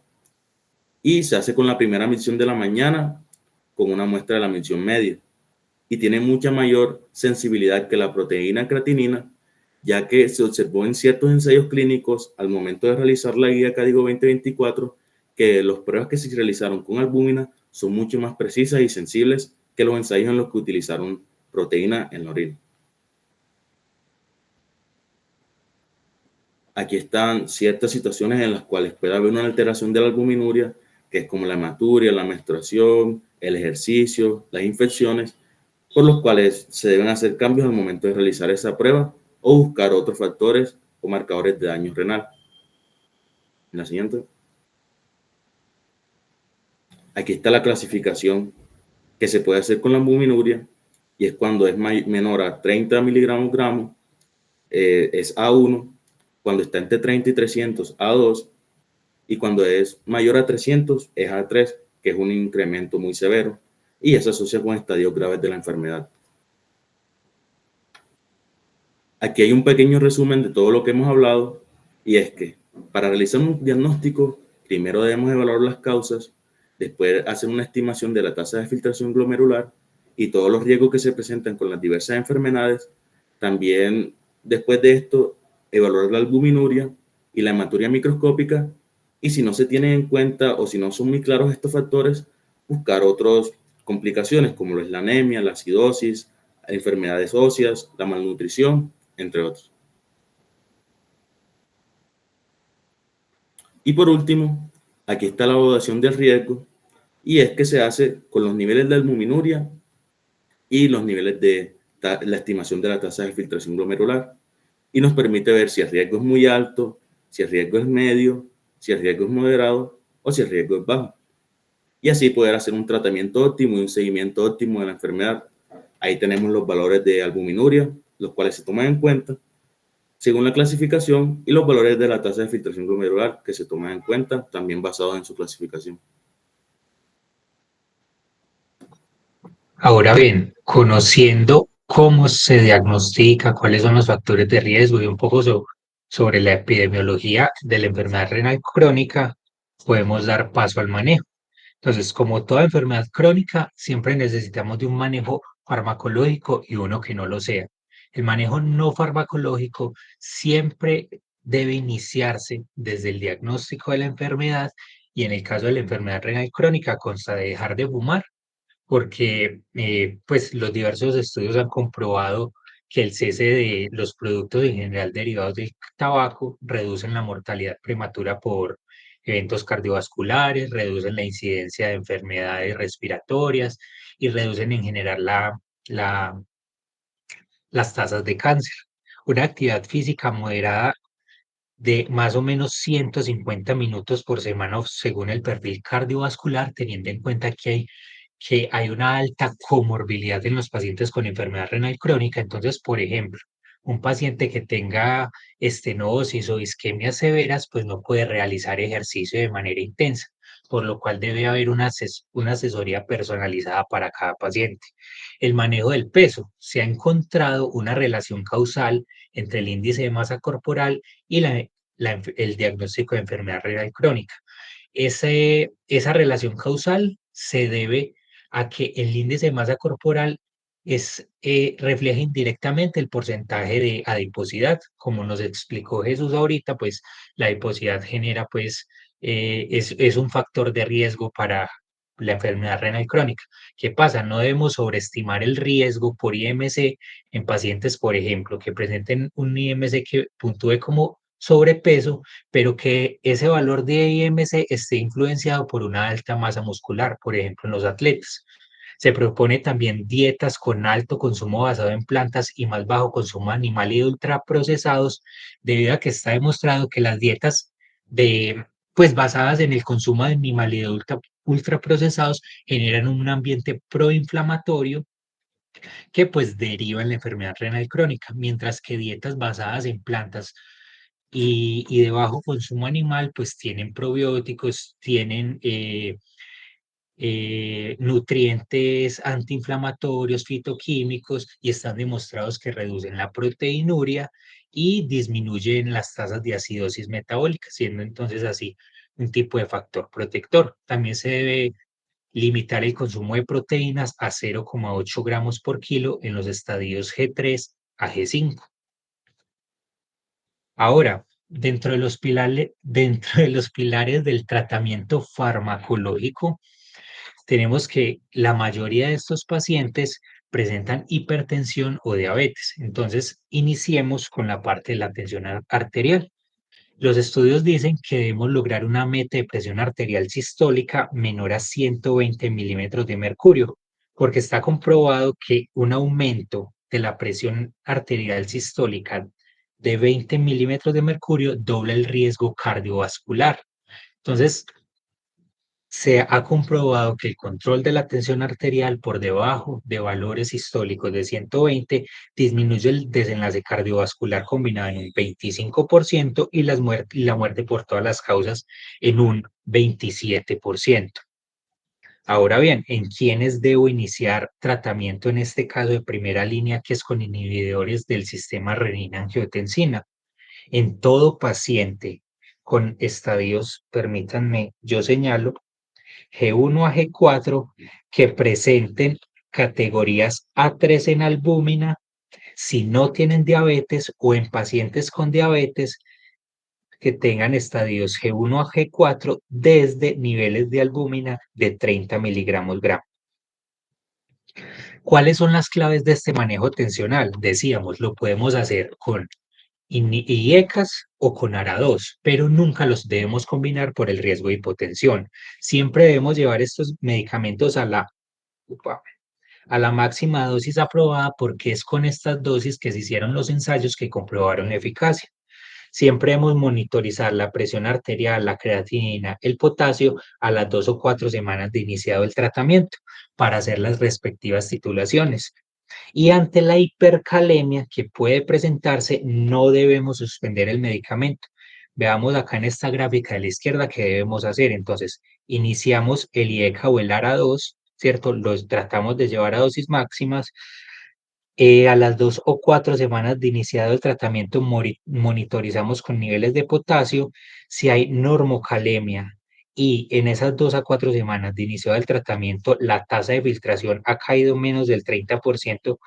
y se hace con la primera medición de la mañana con una muestra de la medición media y tiene mucha mayor sensibilidad que la proteína creatinina, ya que se observó en ciertos ensayos clínicos al momento de realizar la guía Código 2024 que las pruebas que se realizaron con albúmina son mucho más precisas y sensibles que los ensayos en los que utilizaron proteína en la orina. Aquí están ciertas situaciones en las cuales puede haber una alteración de la albuminuria, que es como la hematuria, la menstruación, el ejercicio, las infecciones, por los cuales se deben hacer cambios al momento de realizar esa prueba o buscar otros factores o marcadores de daño renal. La siguiente. Aquí está la clasificación que se puede hacer con la albuminuria y es cuando es menor a 30 miligramos gramos, es A1, cuando está entre 30 y 300, A2, y cuando es mayor a 300 es A3, que es un incremento muy severo y se asocia con estadios graves de la enfermedad. Aquí hay un pequeño resumen de todo lo que hemos hablado y es que para realizar un diagnóstico primero debemos evaluar las causas, después hacer una estimación de la tasa de filtración glomerular y todos los riesgos que se presentan con las diversas enfermedades. También, después de esto, evaluar la albuminuria y la hematuria microscópica, y si no se tienen en cuenta o si no son muy claros estos factores, buscar otras complicaciones como lo es la anemia, la acidosis, enfermedades óseas, la malnutrición, entre otros. Y por último, aquí está la evaluación del riesgo, y es que se hace con los niveles de albuminuria y los niveles de la estimación de la tasa de filtración glomerular, y nos permite ver si el riesgo es muy alto, si el riesgo es medio, si el riesgo es moderado o si el riesgo es bajo. Y así poder hacer un tratamiento óptimo y un seguimiento óptimo de la enfermedad. Ahí tenemos los valores de albuminuria, los cuales se toman en cuenta según la clasificación, y los valores de la tasa de filtración glomerular que se toman en cuenta, también basados en su clasificación. Ahora bien, conociendo cómo se diagnostica, cuáles son los factores de riesgo y un poco sobre la epidemiología de la enfermedad renal crónica, podemos dar paso al manejo. Entonces, como toda enfermedad crónica, siempre necesitamos de un manejo farmacológico y uno que no lo sea. El manejo no farmacológico siempre debe iniciarse desde el diagnóstico de la enfermedad, y en el caso de la enfermedad renal crónica consta de dejar de fumar, porque pues los diversos estudios han comprobado que el cese de los productos en general derivados del tabaco reducen la mortalidad prematura por eventos cardiovasculares, reducen la incidencia de enfermedades respiratorias y reducen en general la- las tasas de cáncer. Una actividad física moderada de más o menos 150 minutos por semana según el perfil cardiovascular, teniendo en cuenta que hay una alta comorbilidad en los pacientes con enfermedad renal crónica. Entonces, por ejemplo, un paciente que tenga estenosis o isquemias severas, pues no puede realizar ejercicio de manera intensa, por lo cual debe haber una asesoría personalizada para cada paciente. El manejo del peso. Se ha encontrado una relación causal entre el índice de masa corporal y el diagnóstico de enfermedad renal crónica. Esa relación causal se debe a que el índice de masa corporal refleja indirectamente el porcentaje de adiposidad. Como nos explicó Jesús ahorita, pues la adiposidad genera, pues, es un factor de riesgo para la enfermedad renal crónica. ¿Qué pasa? No debemos sobreestimar el riesgo por IMC en pacientes, por ejemplo, que presenten un IMC que puntúe como sobrepeso, pero que ese valor de IMC esté influenciado por una alta masa muscular, por ejemplo, en los atletas. Se propone también dietas con alto consumo basado en plantas y más bajo consumo animal y ultraprocesados, debido a que está demostrado que las dietas pues basadas en el consumo de animal y de ultraprocesados generan un ambiente proinflamatorio que pues deriva en la enfermedad renal crónica, mientras que dietas basadas en plantas y de bajo consumo animal pues tienen probióticos, tienen nutrientes antiinflamatorios, fitoquímicos, y están demostrados que reducen la proteinuria y disminuyen las tasas de acidosis metabólica, siendo entonces así un tipo de factor protector. También se debe limitar el consumo de proteínas a 0,8 gramos por kilo en los estadios G3 a G5. Ahora, dentro de los pilares del tratamiento farmacológico, tenemos que la mayoría de estos pacientes presentan hipertensión o diabetes. Entonces, iniciemos con la parte de la tensión arterial. Los estudios dicen que debemos lograr una meta de presión arterial sistólica menor a 120 milímetros de mercurio, porque está comprobado que un aumento de la presión arterial sistólica de 20 milímetros de mercurio dobla el riesgo cardiovascular. Entonces, se ha comprobado que el control de la tensión arterial por debajo de valores históricos de 120 disminuye el desenlace cardiovascular combinado en un 25% y la muerte por todas las causas en un 27%. Ahora bien, ¿en quiénes debo iniciar tratamiento en este caso de primera línea, que es con inhibidores del sistema renina-angiotensina? En todo paciente con estadios, permítanme, yo señalo, G1 a G4, que presenten categorías A3 en albúmina si no tienen diabetes o en pacientes con diabetes que tengan estadios G1 a G4 desde niveles de albúmina de 30 miligramos gramo. ¿Cuáles son las claves de este manejo tensional? Decíamos, lo podemos hacer con IECAS o con ARA2, pero nunca los debemos combinar por el riesgo de hipotensión. Siempre debemos llevar estos medicamentos a la máxima dosis aprobada porque es con estas dosis que se hicieron los ensayos que comprobaron la eficacia. Siempre debemos monitorizar la presión arterial, la creatinina, el potasio a las 2 o 4 semanas de iniciado el tratamiento para hacer las respectivas titulaciones. Y ante la hipercalemia que puede presentarse, no debemos suspender el medicamento. Veamos acá en esta gráfica de la izquierda qué debemos hacer. Entonces, iniciamos el IECA o el ARA2, ¿cierto? Los tratamos de llevar a dosis máximas. A las 2 o 4 semanas de iniciado el tratamiento, monitorizamos con niveles de potasio. Si hay normocalemia y en esas 2 a 4 semanas de iniciado el tratamiento la tasa de filtración ha caído menos del 30%,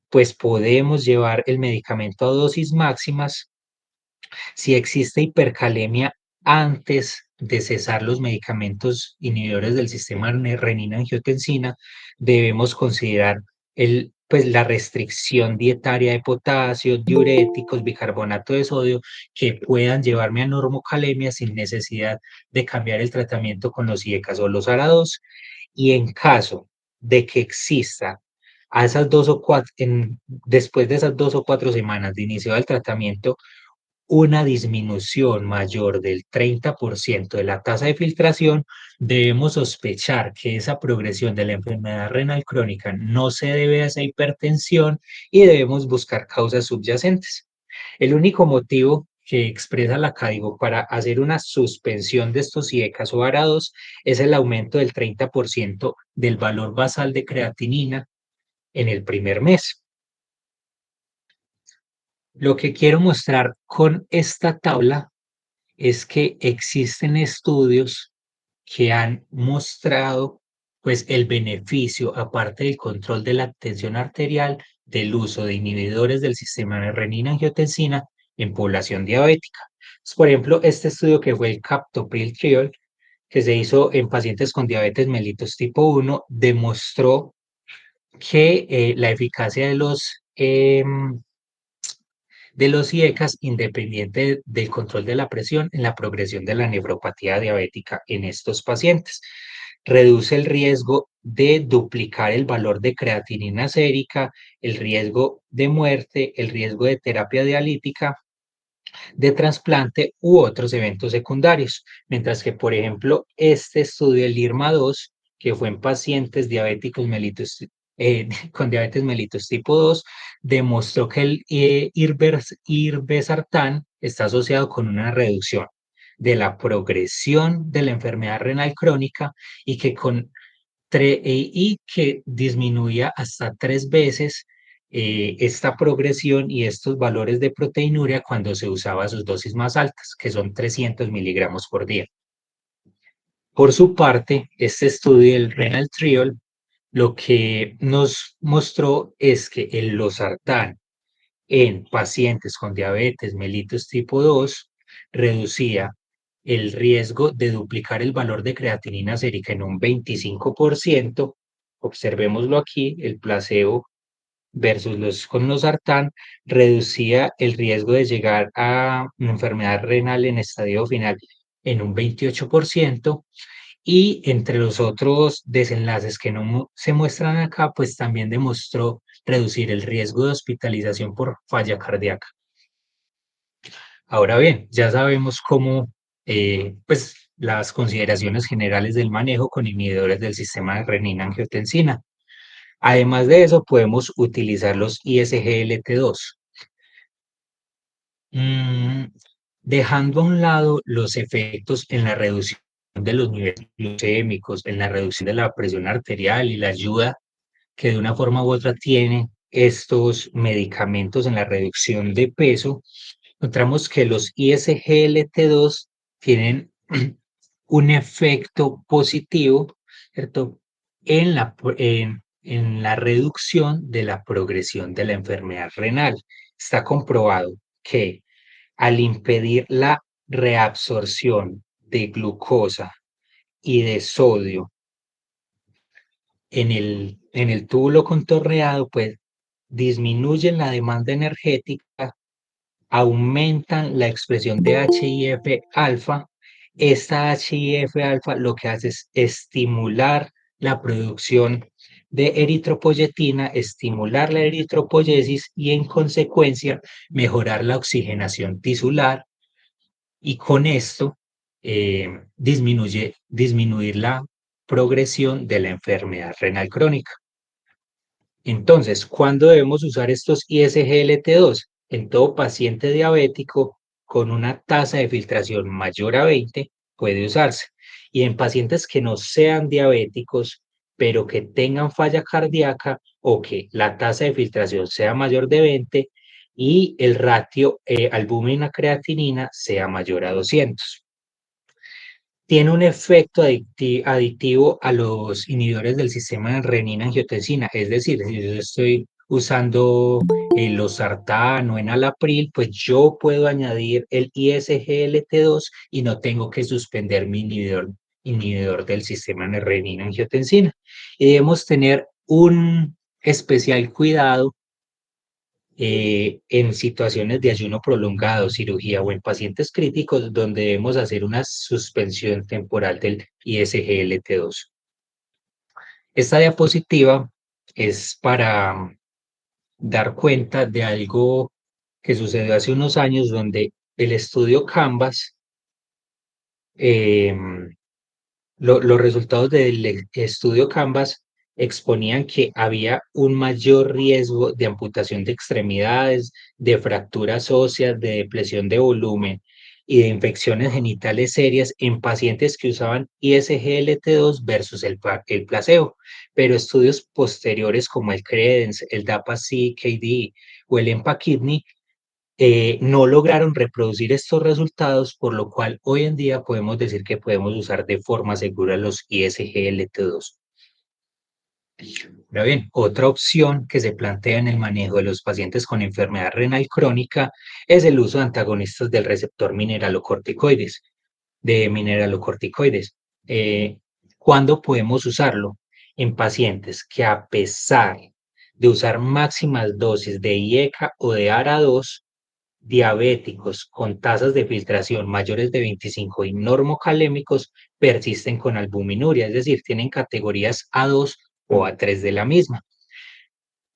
pues podemos llevar el medicamento a dosis máximas. Si existe hipercalemia antes de cesar los medicamentos inhibidores del sistema renina-angiotensina, debemos considerar pues, la restricción dietaria de potasio, diuréticos, bicarbonato de sodio, que puedan llevarme a normocalemia sin necesidad de cambiar el tratamiento con los IECAS o los ARA2. Y en caso de que exista a esas 2 o 4, después de esas 2 o 4 semanas de inicio del tratamiento, una disminución mayor del 30% de la tasa de filtración, debemos sospechar que esa progresión de la enfermedad renal crónica no se debe a esa hipertensión y debemos buscar causas subyacentes. El único motivo que expresa la CADIGO para hacer una suspensión de estos IECAS o ARA2 es el aumento del 30% del valor basal de creatinina en el primer mes. Lo que quiero mostrar con esta tabla es que existen estudios que han mostrado pues el beneficio, aparte del control de la tensión arterial, del uso de inhibidores del sistema de renina-angiotensina en población diabética. Por ejemplo, este estudio que fue el Captopril Trial, que se hizo en pacientes con diabetes mellitus tipo 1, demostró que la eficacia de los IECAS, independiente del control de la presión en la progresión de la nefropatía diabética en estos pacientes. Reduce el riesgo de duplicar el valor de creatinina sérica, el riesgo de muerte, el riesgo de terapia dialítica, de trasplante u otros eventos secundarios. Mientras que, por ejemplo, este estudio, el IRMA-2, que fue en pacientes diabéticos mellitus, con diabetes mellitus tipo 2, demostró que el irbesartán está asociado con una reducción de la progresión de la enfermedad renal crónica y que disminuía hasta 3 veces esta progresión y estos valores de proteinuria cuando se usaba sus dosis más altas, que son 300 miligramos por día. Por su parte, este estudio, el Renal Trial, lo que nos mostró es que el losartán en pacientes con diabetes mellitus tipo 2 reducía el riesgo de duplicar el valor de creatinina sérica en un 25%. Observémoslo aquí, el placebo versus los con losartán reducía el riesgo de llegar a una enfermedad renal en estadio final en un 28%. Y entre los otros desenlaces que no se muestran acá, pues también demostró reducir el riesgo de hospitalización por falla cardíaca. Ahora bien, ya sabemos cómo, pues, las consideraciones generales del manejo con inhibidores del sistema de renina-angiotensina. Además de eso, podemos utilizar los ISGLT2. Dejando a un lado los efectos en la reducción de los niveles glucémicos, en la reducción de la presión arterial y la ayuda que de una forma u otra tiene estos medicamentos en la reducción de peso, encontramos que los ISGLT2 tienen un efecto positivo, ¿cierto? En en la reducción de la progresión de la enfermedad renal. Está comprobado que al impedir la reabsorción de glucosa y de sodio en el túbulo contorneado, pues disminuyen la demanda energética, aumentan la expresión de HIF-alfa. Esta HIF-alfa lo que hace es estimular la producción de eritropoyetina, estimular la eritropoyesis y en consecuencia mejorar la oxigenación tisular y con esto disminuir la progresión de la enfermedad renal crónica. Entonces, ¿cuándo debemos usar estos ISGLT2? En todo paciente diabético con una tasa de filtración mayor a 20 puede usarse. Y en pacientes que no sean diabéticos, pero que tengan falla cardíaca o que la tasa de filtración sea mayor de 20 y el ratio albúmina-creatinina sea mayor a 200. Tiene un efecto aditivo a los inhibidores del sistema de renina-angiotensina, es decir, si yo estoy usando losartán o enalapril, pues yo puedo añadir el ISGLT2 y no tengo que suspender mi inhibidor del sistema de renina-angiotensina. Y debemos tener un especial cuidado en situaciones de ayuno prolongado, cirugía o en pacientes críticos donde debemos hacer una suspensión temporal del ISGLT2. Esta diapositiva es para dar cuenta de algo que sucedió hace unos años donde el estudio Canvas, los resultados del estudio Canvas exponían que había un mayor riesgo de amputación de extremidades, de fracturas óseas, de depresión de volumen y de infecciones genitales serias en pacientes que usaban ISGLT2 versus el placebo. Pero estudios posteriores como el CREDENCE, el DAPA-CKD o el EMPA-Kidney no lograron reproducir estos resultados, por lo cual hoy en día podemos decir que podemos usar de forma segura los ISGLT2. Ahora bien, otra opción que se plantea en el manejo de los pacientes con enfermedad renal crónica es el uso de antagonistas del receptor mineralocorticoides, ¿Cuándo podemos usarlo? En pacientes que a pesar de usar máximas dosis de IECA o de ARA2, diabéticos con tasas de filtración mayores de 25 y normocalémicos persisten con albuminuria, es decir, tienen categorías A2 o A3 de la misma.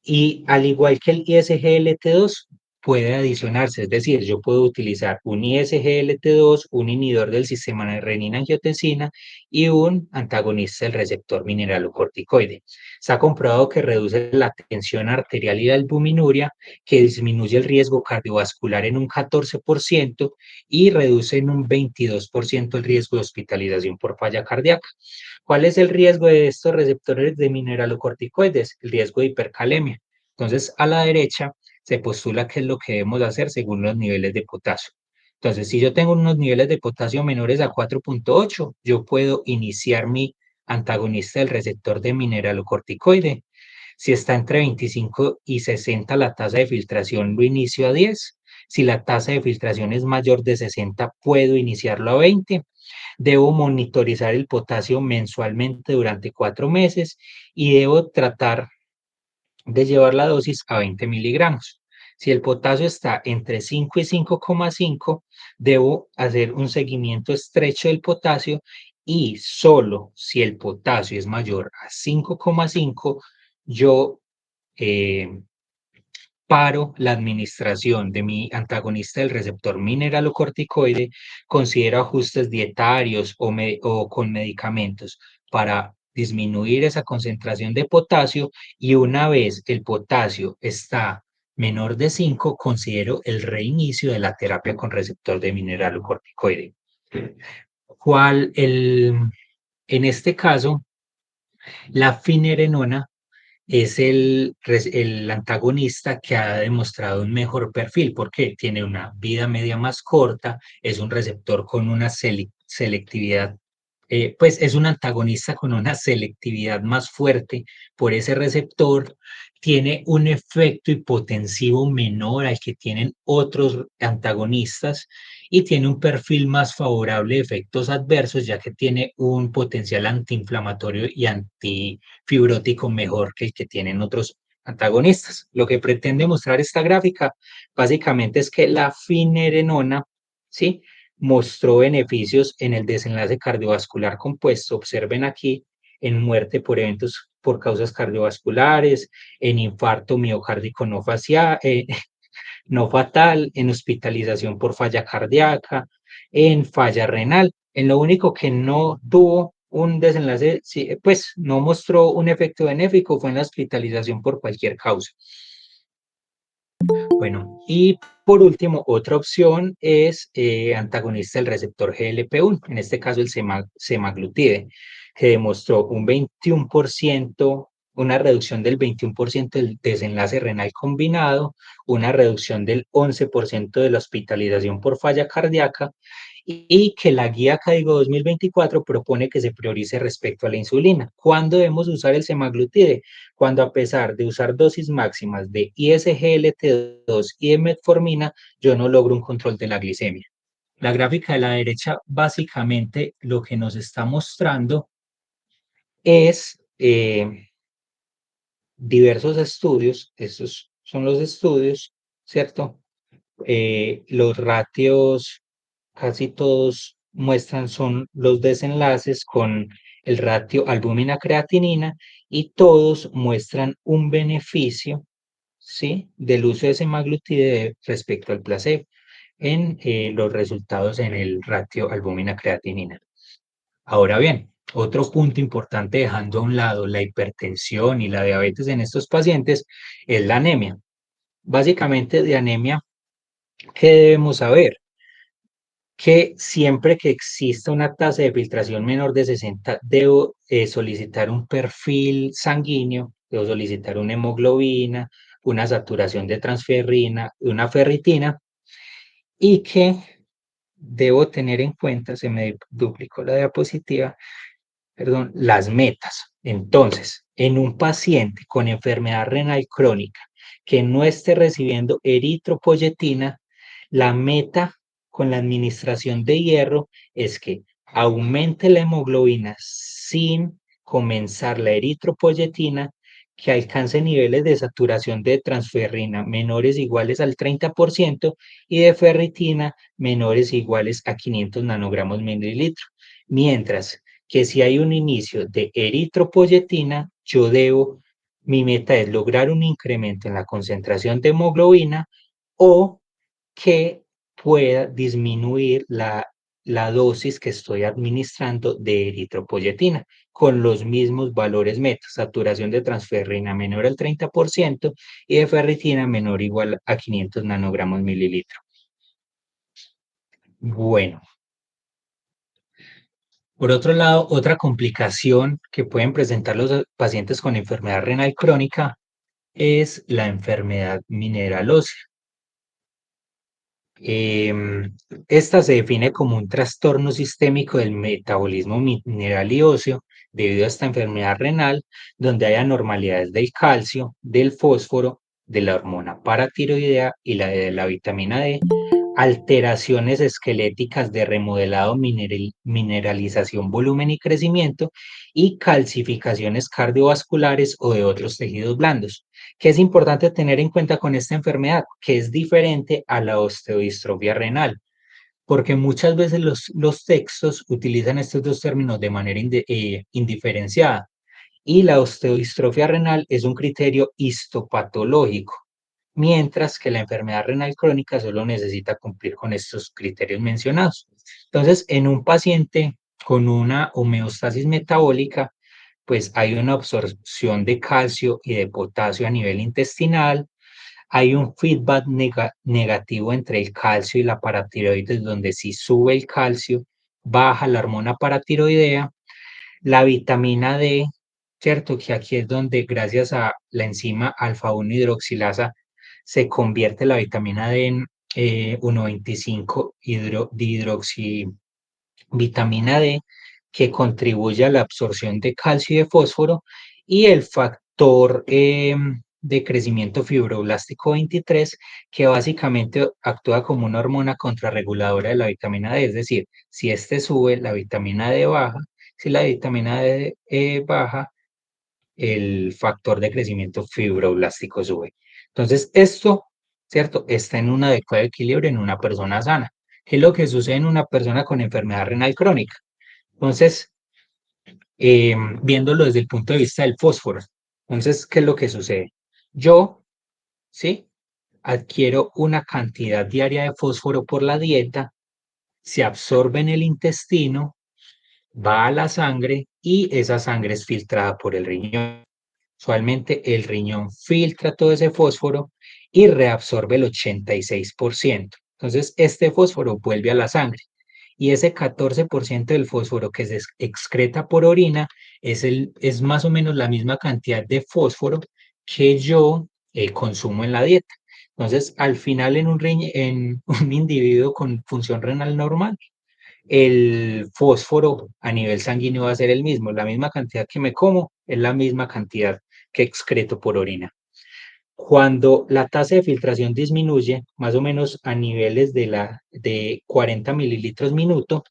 Y al igual que el ISGLT2, puede adicionarse, es decir, yo puedo utilizar un ISGLT2, un inhibidor del sistema de renina-angiotensina y un antagonista del receptor mineralocorticoide. Se ha comprobado que reduce la tensión arterial y la albuminuria, que disminuye el riesgo cardiovascular en un 14% y reduce en un 22% el riesgo de hospitalización por falla cardíaca. ¿Cuál es el riesgo de estos receptores de mineralocorticoides? El riesgo de hipercalemia. Entonces, a la derecha se postula qué es lo que debemos hacer según los niveles de potasio. Entonces, si yo tengo unos niveles de potasio menores a 4.8, yo puedo iniciar mi antagonista del receptor de mineralocorticoide. Si está entre 25 y 60 la tasa de filtración, lo inicio a 10. Si la tasa de filtración es mayor de 60, puedo iniciarlo a 20. Debo monitorizar el potasio mensualmente durante 4 meses y debo tratar de llevar la dosis a 20 miligramos. Si el potasio está entre 5 y 5,5, debo hacer un seguimiento estrecho del potasio y solo si el potasio es mayor a 5,5, yo paro la administración de mi antagonista del receptor mineralocorticoide, considero ajustes dietarios o con medicamentos para disminuir esa concentración de potasio y una vez el potasio está menor de 5, considero el reinicio de la terapia con receptor de mineralocorticoide. En este caso, la finerenona es el antagonista que ha demostrado un mejor perfil, porque tiene una vida media más corta, es un receptor con una selectividad pues es un antagonista con una selectividad más fuerte por ese receptor, tiene un efecto hipotensivo menor al que tienen otros antagonistas y tiene un perfil más favorable de efectos adversos, ya que tiene un potencial antiinflamatorio y antifibrótico mejor que el que tienen otros antagonistas. Lo que pretende mostrar esta gráfica básicamente es que la finerenona, ¿sí?, mostró beneficios en el desenlace cardiovascular compuesto. Observen aquí en muerte por eventos por causas cardiovasculares, en infarto miocárdico no fatal, en hospitalización por falla cardíaca, en falla renal. En lo único que no tuvo un desenlace, pues no mostró un efecto benéfico fue en la hospitalización por cualquier causa. Bueno, y por último, otra opción es antagonista del receptor GLP-1, en este caso el semaglutide, que demostró un 21%, una reducción del 21% del desenlace renal combinado, una reducción del 11% de la hospitalización por falla cardíaca y que la guía Código 2024 propone que se priorice respecto a la insulina. ¿Cuándo debemos usar el semaglutide? Cuando a pesar de usar dosis máximas de ISGLT2 y de metformina, yo no logro un control de la glicemia. La gráfica de la derecha básicamente lo que nos está mostrando es diversos estudios, estos son los estudios, ¿cierto? Los ratios casi todos muestran son los desenlaces con el ratio albúmina-creatinina y todos muestran un beneficio, ¿sí?, del uso de semaglutide respecto al placebo en los resultados en el ratio albúmina-creatinina. Ahora bien, otro punto importante dejando a un lado la hipertensión y la diabetes en estos pacientes es la anemia. Básicamente de anemia, ¿qué debemos saber? Que siempre que exista una tasa de filtración menor de 60, debo solicitar un perfil sanguíneo, debo solicitar una hemoglobina, una saturación de transferrina, una ferritina, y que debo tener en cuenta, se me duplicó la diapositiva, perdón, las metas. Entonces, en un paciente con enfermedad renal crónica que no esté recibiendo eritropoyetina, la meta con la administración de hierro es que aumente la hemoglobina sin comenzar la eritropoyetina, que alcance niveles de saturación de transferrina menores o iguales al 30% y de ferritina menores o iguales a 500 nanogramos mililitro. Mientras que si hay un inicio de eritropoyetina, mi meta es lograr un incremento en la concentración de hemoglobina o que pueda disminuir la dosis que estoy administrando de eritropoyetina con los mismos valores meta, saturación de transferrina menor al 30% y de ferritina menor o igual a 500 nanogramos mililitro. Bueno, por otro lado, otra complicación que pueden presentar los pacientes con enfermedad renal crónica es la enfermedad mineral ósea. Esta se define como un trastorno sistémico del metabolismo mineral y óseo debido a esta enfermedad renal, donde hay anormalidades del calcio, del fósforo, de la hormona paratiroidea y la de la vitamina D, alteraciones esqueléticas de remodelado, mineralización, volumen y crecimiento, y calcificaciones cardiovasculares o de otros tejidos blandos. ¿Qué es importante tener en cuenta con esta enfermedad? Que es diferente a la osteodistrofia renal, porque muchas veces los textos utilizan estos dos términos de manera indiferenciada, y la osteodistrofia renal es un criterio histopatológico, mientras que la enfermedad renal crónica solo necesita cumplir con estos criterios mencionados. Entonces, en un paciente con una homeostasis metabólica, pues hay una absorción de calcio y de potasio a nivel intestinal, hay un feedback negativo entre el calcio y la paratiroides, donde si sube el calcio, baja la hormona paratiroidea, la vitamina D, ¿cierto? Que aquí es donde gracias a la enzima alfa-1 hidroxilasa se convierte la vitamina D en 1,25 dihidroxivitamina D, que contribuye a la absorción de calcio y de fósforo, y el factor de crecimiento fibroblástico 23, que básicamente actúa como una hormona contrarreguladora de la vitamina D, es decir, si este sube, la vitamina D baja, si la vitamina D baja, el factor de crecimiento fibroblástico sube. Entonces, esto, ¿cierto? Está en un adecuado equilibrio en una persona sana. ¿Qué es lo que sucede en una persona con enfermedad renal crónica? Entonces, viéndolo desde el punto de vista del fósforo. Entonces, ¿qué es lo que sucede? Yo, ¿sí? Adquiero una cantidad diaria de fósforo por la dieta, se absorbe en el intestino, va a la sangre y esa sangre es filtrada por el riñón. Usualmente el riñón filtra todo ese fósforo y reabsorbe el 86%. Entonces, este fósforo vuelve a la sangre y ese 14% del fósforo que se excreta por orina es más o menos la misma cantidad de fósforo que yo consumo en la dieta. Entonces, al final en un individuo con función renal normal, el fósforo a nivel sanguíneo va a ser el mismo, la misma cantidad que me como es la misma cantidad que excreto por orina. Cuando la tasa de filtración disminuye, más o menos a niveles de 40 mililitros minuto,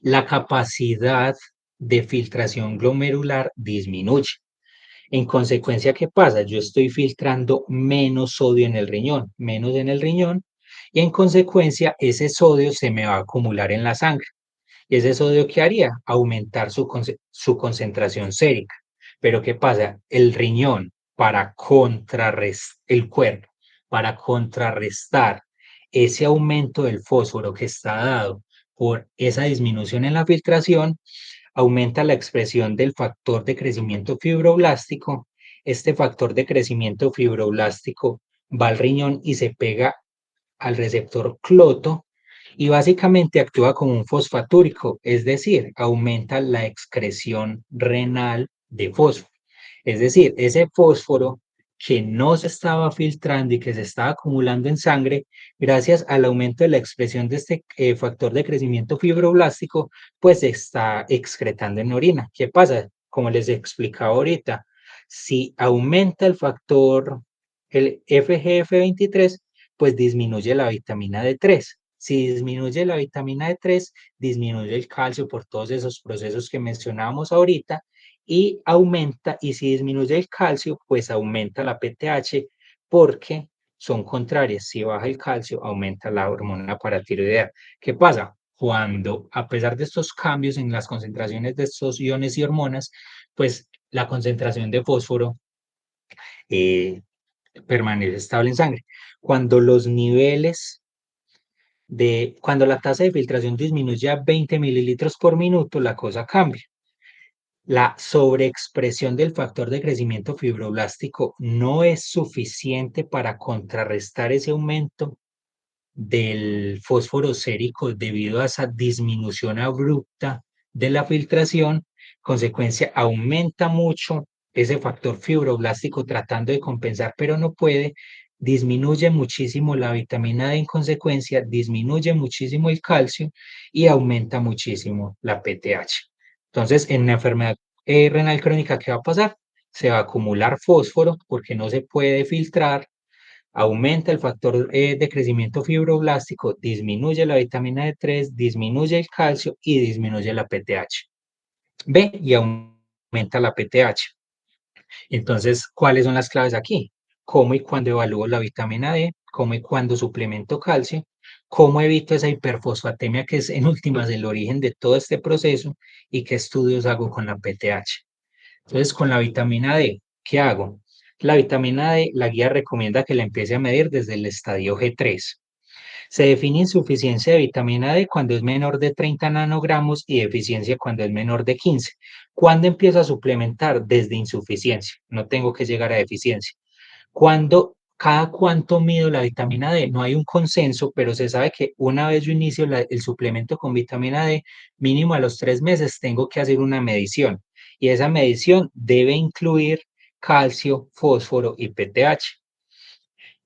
la capacidad de filtración glomerular disminuye. En consecuencia, ¿qué pasa? Yo estoy filtrando menos sodio en el riñón, menos en el riñón, y en consecuencia ese sodio se me va a acumular en la sangre. ¿Y ese sodio qué haría? Aumentar su concentración sérica. Pero ¿qué pasa? El riñón, para contrarrestar el cuerpo, para contrarrestar ese aumento del fósforo que está dado por esa disminución en la filtración, aumenta la expresión del factor de crecimiento fibroblástico. Este factor de crecimiento fibroblástico va al riñón y se pega al receptor cloto y básicamente actúa como un fosfatúrico, es decir, aumenta la excreción renal de fósforo. Es decir, ese fósforo que no se estaba filtrando y que se estaba acumulando en sangre, gracias al aumento de la expresión de este factor de crecimiento fibroblástico, pues se está excretando en orina. ¿Qué pasa? Como les explicaba ahorita, si aumenta el factor, el FGF23, pues disminuye la vitamina D3. Si disminuye la vitamina D3, disminuye el calcio por todos esos procesos que mencionábamos ahorita y aumenta, y si disminuye el calcio, pues aumenta la PTH porque son contrarias. Si baja el calcio, aumenta la hormona paratiroidea. ¿Qué pasa? Cuando, a pesar de estos cambios en las concentraciones de estos iones y hormonas, pues la concentración de fósforo eh, permanece estable en sangre. Cuando los niveles cuando la tasa de filtración disminuye a 20 mililitros por minuto, la cosa cambia. La sobreexpresión del factor de crecimiento fibroblástico no es suficiente para contrarrestar ese aumento del fósforo sérico debido a esa disminución abrupta de la filtración. Consecuencia, aumenta mucho ese factor fibroblástico tratando de compensar, pero no puede. Disminuye muchísimo la vitamina D en consecuencia, disminuye muchísimo el calcio y aumenta muchísimo la PTH. Entonces, en la enfermedad renal crónica, ¿qué va a pasar? Se va a acumular fósforo porque no se puede filtrar, aumenta el factor de crecimiento fibroblástico, disminuye la vitamina D3, disminuye el calcio y disminuye la PTH. ¿Ve? Y aumenta la PTH. Entonces, ¿cuáles son las claves aquí? ¿Cómo y cuándo evalúo la vitamina D? ¿Cómo y cuándo suplemento calcio? ¿Cómo evito esa hiperfosfatemia que es en últimas el origen de todo este proceso? ¿Y qué estudios hago con la PTH? Entonces, con la vitamina D, ¿qué hago? La vitamina D, la guía recomienda que la empiece a medir desde el estadio G3. Se define insuficiencia de vitamina D cuando es menor de 30 nanogramos y deficiencia cuando es menor de 15. ¿Cuándo empiezo a suplementar? Desde insuficiencia. No tengo que llegar a deficiencia. Cada cuánto mido la vitamina D, no hay un consenso, pero se sabe que una vez yo inicio el suplemento con vitamina D, mínimo a los 3 meses tengo que hacer una medición y esa medición debe incluir calcio, fósforo y PTH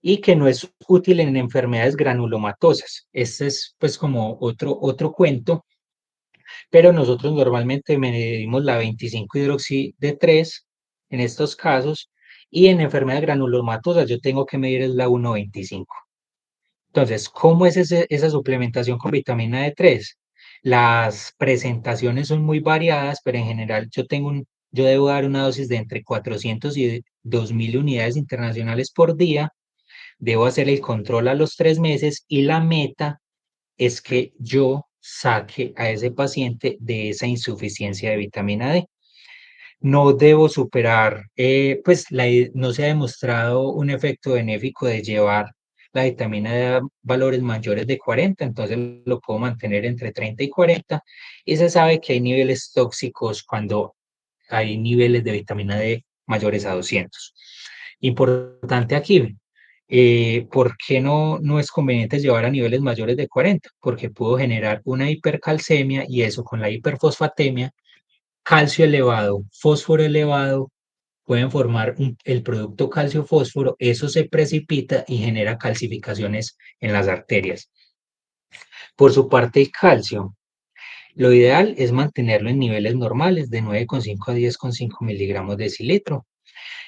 y que no es útil en enfermedades granulomatosas. Este es pues como otro cuento, pero nosotros normalmente medimos la 25 de 3 en estos casos, y en enfermedad granulomatosa yo tengo que medir es la 1,25. Entonces, ¿cómo es esa suplementación con vitamina D3? Las presentaciones son muy variadas, pero en general yo debo dar una dosis de entre 400 y 2.000 unidades internacionales por día. Debo hacer el control a los 3 meses y la meta es que yo saque a ese paciente de esa insuficiencia de vitamina D. No debo superar, pues no se ha demostrado un efecto benéfico de llevar la vitamina D a valores mayores de 40, entonces lo puedo mantener entre 30 y 40, y se sabe que hay niveles tóxicos cuando hay niveles de vitamina D mayores a 200. Importante aquí, ¿por qué no es conveniente llevar a niveles mayores de 40? Porque puedo generar una hipercalcemia, y eso con la hiperfosfatemia, calcio elevado, fósforo elevado, pueden formar el producto calcio-fósforo, eso se precipita y genera calcificaciones en las arterias. Por su parte, el calcio, lo ideal es mantenerlo en niveles normales de 9,5 a 10,5 miligramos de cilitro.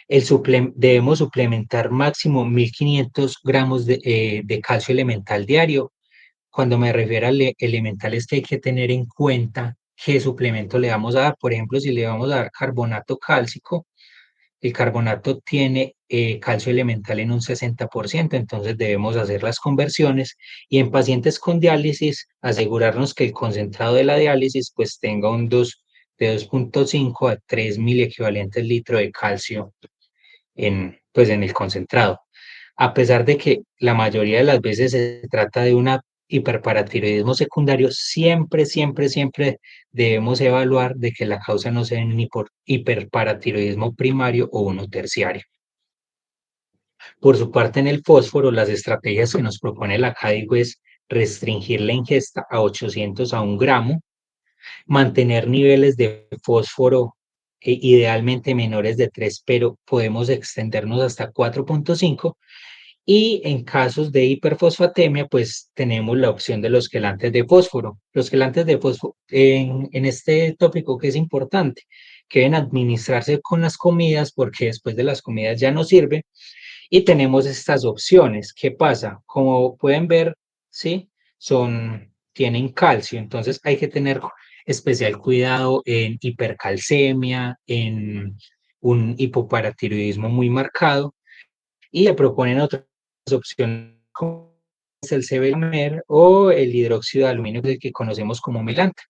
Debemos suplementar máximo 1.500 gramos de calcio elemental diario. Cuando me refiero a elemental, es que hay que tener en cuenta qué suplemento le vamos a dar. Por ejemplo, si le vamos a dar carbonato cálcico, el carbonato tiene calcio elemental en un 60%, entonces debemos hacer las conversiones, y en pacientes con diálisis asegurarnos que el concentrado de la diálisis pues tenga de 2,5 a 3 mil equivalentes litro de calcio pues en el concentrado. A pesar de que la mayoría de las veces se trata de una hiperparatiroidismo secundario, siempre, siempre, siempre debemos evaluar de que la causa no sea ni por hiperparatiroidismo primario o uno terciario. Por su parte, en el fósforo, las estrategias que nos propone la CADIGO es restringir la ingesta a 800 a 1 gramo, mantener niveles de fósforo idealmente menores de 3, pero podemos extendernos hasta 4,5. Y en casos de hiperfosfatemia, pues tenemos la opción de los quelantes de fósforo. Los quelantes de fósforo, en este tópico que es importante, que deben administrarse con las comidas, porque después de las comidas ya no sirve. Y tenemos estas opciones. ¿Qué pasa? Como pueden ver, ¿sí? Tienen calcio, entonces hay que tener especial cuidado en hipercalcemia, en un hipoparatiroidismo muy marcado, y le proponen otras opciones como es el CBMER o el hidróxido de aluminio, que conocemos como melanta,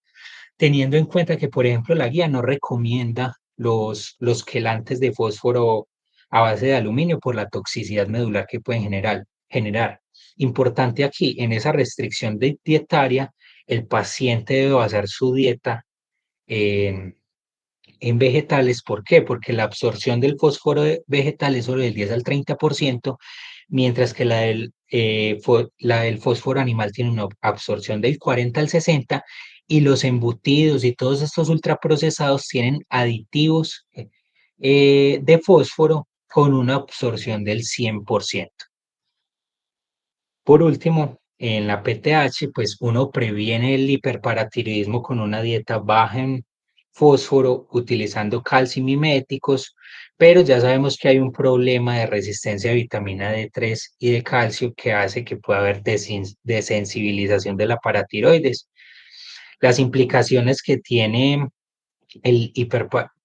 teniendo en cuenta que, por ejemplo, la guía no recomienda los quelantes de fósforo a base de aluminio por la toxicidad medular que pueden generar. Importante aquí, en esa restricción dietaria, el paciente debe basar su dieta en vegetales. ¿Por qué? Porque la absorción del fósforo vegetal es sobre el 10 al 30%, mientras que la del fósforo animal tiene una absorción del 40 al 60%, y los embutidos y todos estos ultraprocesados tienen aditivos de fósforo con una absorción del 100%. Por último, en la PTH, pues uno previene el hiperparatiroidismo con una dieta baja en fósforo, utilizando calcimiméticos, pero ya sabemos que hay un problema de resistencia a vitamina D3 y de calcio que hace que pueda haber desensibilización de la paratiroides. Las implicaciones que tiene el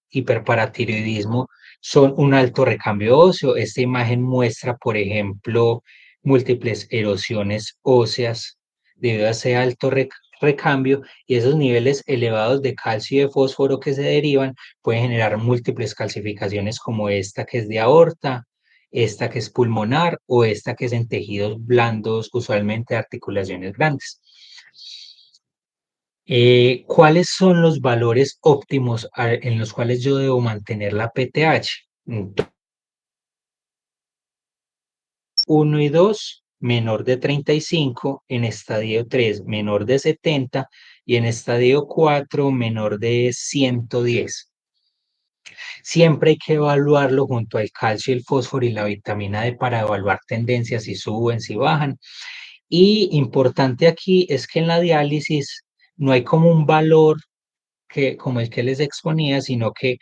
hiperparatiroidismo son un alto recambio óseo. Esta imagen muestra, por ejemplo, múltiples erosiones óseas debido a ese alto recambio, y esos niveles elevados de calcio y de fósforo que se derivan pueden generar múltiples calcificaciones, como esta que es de aorta, esta que es pulmonar, o esta que es en tejidos blandos, usualmente articulaciones grandes. ¿Cuáles son los valores óptimos en los cuales yo debo mantener la PTH? 1 y 2, menor de 35, en estadio 3, menor de 70, y en estadio 4, menor de 110. Siempre hay que evaluarlo junto al calcio, el fósforo y la vitamina D para evaluar tendencias, si suben, si bajan. Y importante aquí es que en la diálisis no hay como un valor que, como el que les exponía, sino que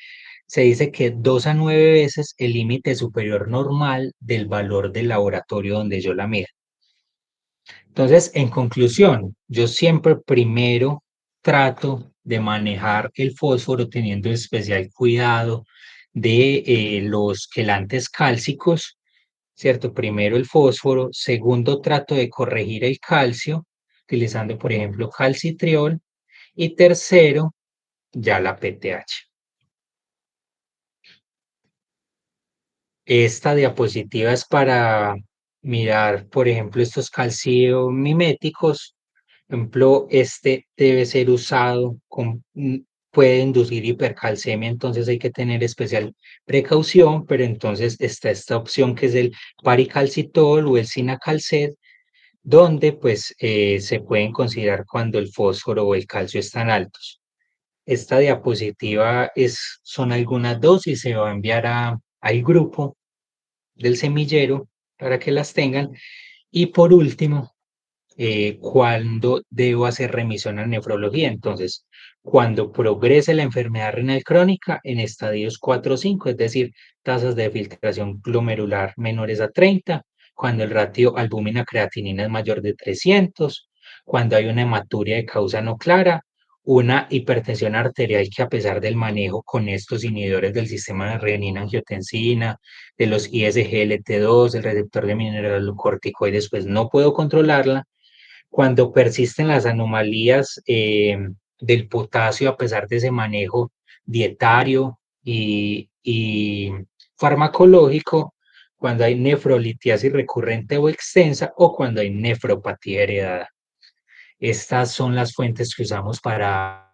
se dice que 2 a 9 veces el límite superior normal del valor del laboratorio donde yo la mido. Entonces, en conclusión, yo siempre primero trato de manejar el fósforo teniendo especial cuidado de los quelantes cálcicos, ¿cierto? Primero el fósforo, segundo trato de corregir el calcio utilizando, por ejemplo, calcitriol y tercero, ya la PTH. Esta diapositiva es para mirar, por ejemplo, estos calciomiméticos. Por ejemplo, este debe ser usado puede inducir hipercalcemia, entonces hay que tener especial precaución, pero entonces está esta opción que es el paricalcitol o el sinacalcet, donde pues se pueden considerar cuando el fósforo o el calcio están altos. Esta diapositiva son algunas dosis, se va a enviar al grupo del semillero para que las tengan. Y por último, cuando debo hacer remisión a nefrología. Entonces, cuando progrese la enfermedad renal crónica en estadios 4 o 5, es decir, tasas de filtración glomerular menores a 30, cuando el ratio albúmina-creatinina es mayor de 300, cuando hay una hematuria de causa no clara, una hipertensión arterial que a pesar del manejo con estos inhibidores del sistema de renina-angiotensina, de los ISGLT2, el receptor de mineralocorticoides, pues no puedo controlarla, cuando persisten las anomalías del potasio a pesar de ese manejo dietario y farmacológico, cuando hay nefrolitiasis recurrente o extensa o cuando hay nefropatía heredada. Estas son las fuentes que usamos para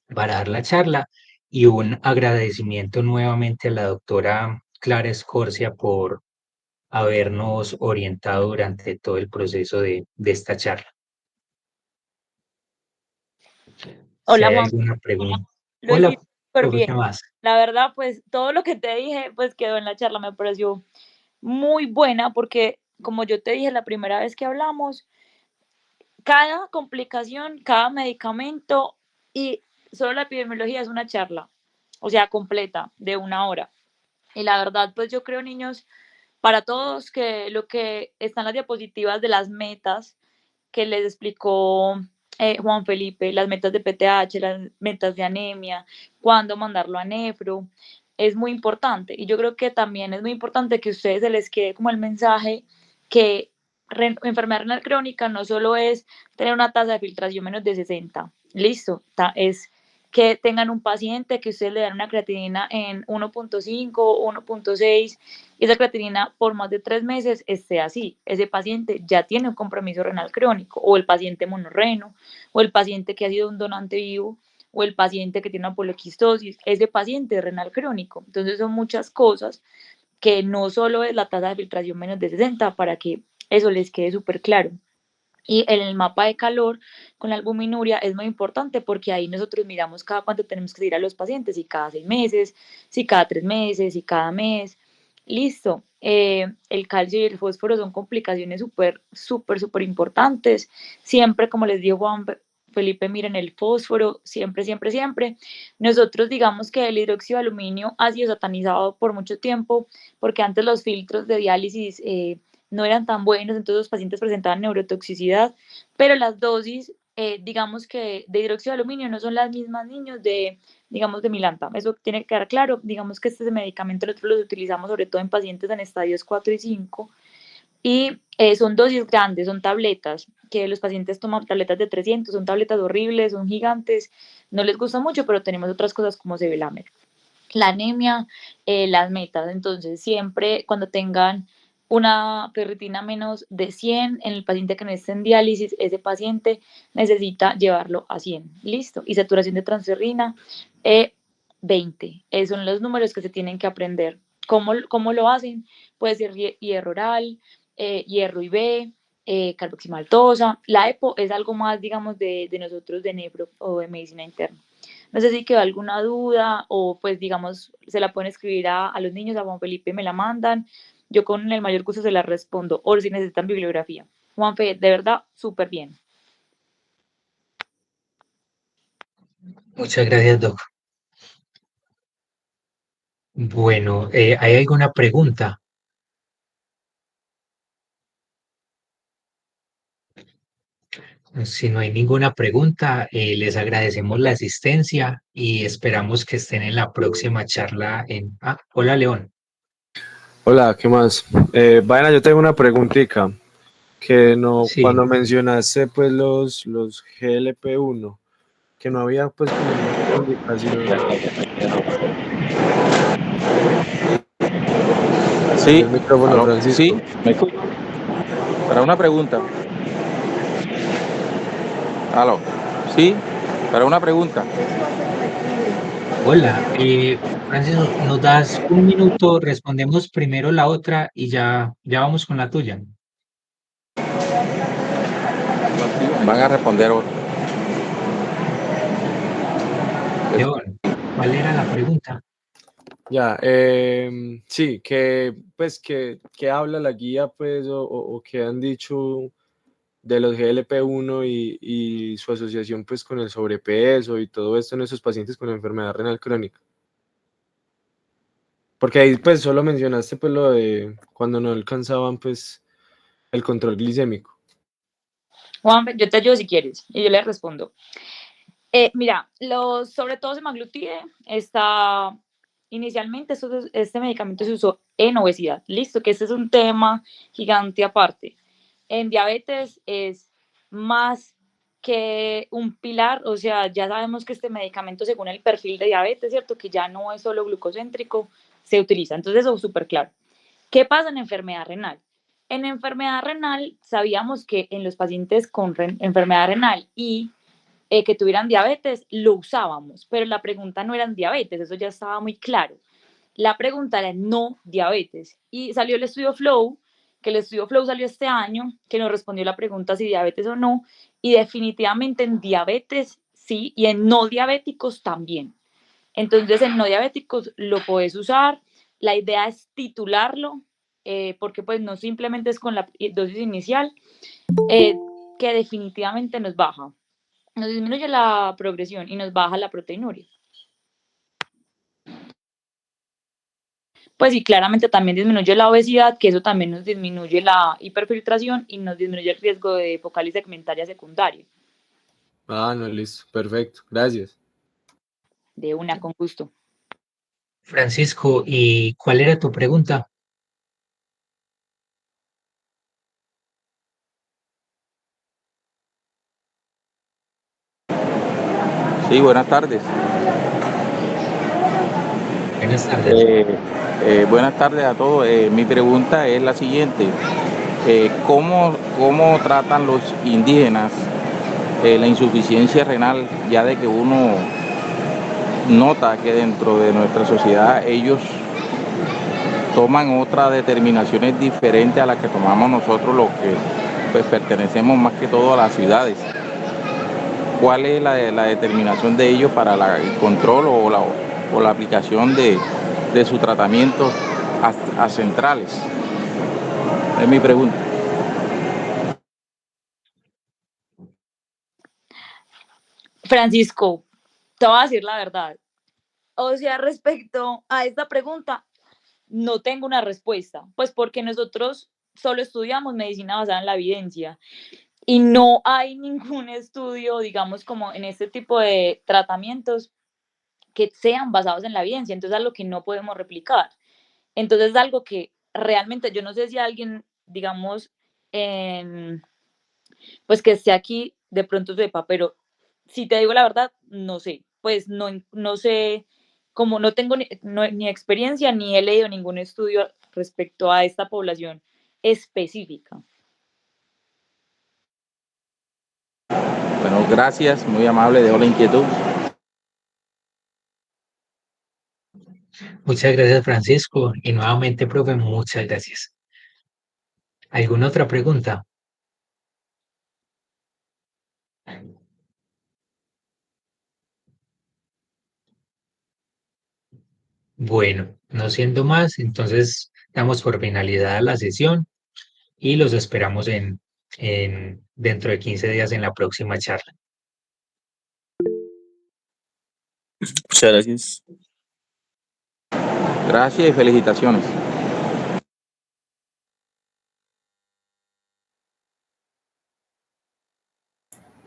dar la charla y un agradecimiento nuevamente a la doctora Clara Escorcia por habernos orientado durante todo el proceso de esta charla. Si Hola hay Juan, alguna pregunta. lo Hola, hiciste súper profe, bien. ¿qué más? La verdad, pues todo lo que te dije, pues quedó en la charla, me pareció muy buena porque, como yo te dije la primera vez que hablamos, cada complicación, cada medicamento y solo la epidemiología es una charla, o sea, completa, de 1 hora. Y la verdad, pues yo creo, niños, para todos que lo que están las diapositivas de las metas que les explicó Juan Felipe, las metas de PTH, las metas de anemia, cuándo mandarlo a nefro, es muy importante. Y yo creo que también es muy importante que a ustedes se les quede como el mensaje que enfermedad renal crónica no solo es tener una tasa de filtración menos de 60, listo, es que tengan un paciente que ustedes le dan una creatinina en 1.5, 1.6 y esa creatinina por más de 3 meses esté así. Ese paciente ya tiene un compromiso renal crónico, o el paciente monorreno, o el paciente que ha sido un donante vivo, o el paciente que tiene una poliquistosis, ese paciente es renal crónico. Entonces son muchas cosas que no solo es la tasa de filtración menos de 60 para que eso les quede súper claro. Y en el mapa de calor con la albuminuria es muy importante porque ahí nosotros miramos cada cuánto tenemos que ir a los pacientes, si cada 6 meses, si cada 3 meses, si cada mes. Listo. El calcio y el fósforo son complicaciones súper, súper, súper importantes. Siempre, como les dijo Juan Felipe, miren el fósforo, siempre, siempre, siempre. Nosotros digamos que el hidróxido de aluminio ha sido satanizado por mucho tiempo porque antes los filtros de diálisis no eran tan buenos, entonces los pacientes presentaban neurotoxicidad, pero las dosis, digamos que de hidróxido de aluminio no son las mismas, niños, digamos, de milanta. Eso tiene que quedar claro. Digamos que este medicamento nosotros lo utilizamos sobre todo en pacientes en estadios 4 y 5 y son dosis grandes, son tabletas, que los pacientes toman tabletas de 300, son tabletas horribles, son gigantes, no les gusta mucho, pero tenemos otras cosas como Sevelamer. La anemia, las metas, entonces siempre cuando tengan una ferritina menos de 100 en el paciente que no esté en diálisis, ese paciente necesita llevarlo a 100, listo. Y saturación de transferrina, 20. Esos son los números que se tienen que aprender. ¿Cómo lo hacen? Puede ser hierro oral, hierro IV, carboximaltosa. La EPO es algo más, digamos, de nosotros de nefro o de medicina interna. No sé si quedó alguna duda o pues digamos se la pueden escribir a los niños, a Juan Felipe me la mandan, yo con el mayor gusto se la respondo o si necesitan bibliografía. Juanfe, de verdad, súper bien. Muchas gracias, Doc. Bueno, ¿hay alguna pregunta? Si no hay ninguna pregunta, les agradecemos la asistencia y esperamos que estén en la próxima charla hola, León. Hola, ¿qué más? Vaina, yo tengo una preguntita, que no, Sí. cuando mencionaste pues los GLP-1, que no había pues como ninguna indicación. Sí, El micrófono, aló, Francisco. sí, me escucho. Para una pregunta. Aló, sí, para una pregunta. Hola, Francisco, ¿nos das un minuto? Respondemos primero la otra y ya vamos con la tuya. Van a responder otro. León, ¿cuál era la pregunta? Ya, sí, que pues que habla la guía pues o que han dicho de los GLP-1 y su asociación pues con el sobrepeso y todo esto en esos pacientes con enfermedad renal crónica. Porque ahí pues solo mencionaste pues lo de cuando no alcanzaban pues el control glicémico. Juan, yo te ayudo si quieres y yo le respondo. Mira, sobre todo semaglutide está, inicialmente este medicamento se usó en obesidad, listo, que este es un tema gigante aparte. En diabetes es más que un pilar, o sea, ya sabemos que este medicamento según el perfil de diabetes, ¿cierto? Que ya no es solo glucocéntrico, se utiliza. Entonces eso es súper claro. ¿Qué pasa en enfermedad renal? En enfermedad renal sabíamos que en los pacientes con enfermedad renal y que tuvieran diabetes, lo usábamos, pero la pregunta no era diabetes, eso ya estaba muy claro. La pregunta era no diabetes. Y salió el estudio Flow, que el estudio Flow salió este año, que nos respondió la pregunta si diabetes o no, y definitivamente en diabetes sí, y en no diabéticos también. Entonces, en no diabéticos lo puedes usar. La idea es titularlo, porque pues no simplemente es con la dosis inicial, que definitivamente nos baja. Nos disminuye la progresión y nos baja la proteinuria. Pues sí, claramente también disminuye la obesidad, que eso también nos disminuye la hiperfiltración y nos disminuye el riesgo de focal y segmentaria secundaria. Ah, no, listo, perfecto, gracias. De una, con gusto. Francisco, ¿y cuál era tu pregunta? Sí, buenas tardes. Buenas tardes. Buenas tardes a todos. Mi pregunta es la siguiente. ¿Cómo tratan los indígenas la insuficiencia renal, ya de que uno nota que dentro de nuestra sociedad ellos toman otras determinaciones diferentes a las que tomamos nosotros, los que pues pertenecemos más que todo a las ciudades? ¿Cuál es la determinación de ellos para el control o la aplicación de su tratamiento a centrales? Es mi pregunta. Francisco, te voy a decir la verdad. O sea, respecto a esta pregunta, no tengo una respuesta, pues porque nosotros solo estudiamos medicina basada en la evidencia y no hay ningún estudio, digamos, como en este tipo de tratamientos que sean basados en la evidencia. Entonces, es algo que no podemos replicar. Entonces, es algo que realmente yo no sé si alguien, digamos, pues que esté aquí de pronto sepa, pero si te digo la verdad, no sé, pues no sé, como no tengo ni experiencia ni he leído ningún estudio respecto a esta población específica. Bueno, gracias, muy amable, dejo la inquietud. Muchas gracias, Francisco. Y nuevamente, profe, muchas gracias. ¿Alguna otra pregunta? Bueno, no siendo más, entonces damos por finalizada la sesión y los esperamos dentro de 15 días en la próxima charla. Muchas gracias. Gracias y felicitaciones.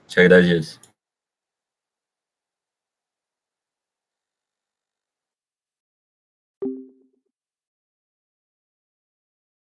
Muchas gracias.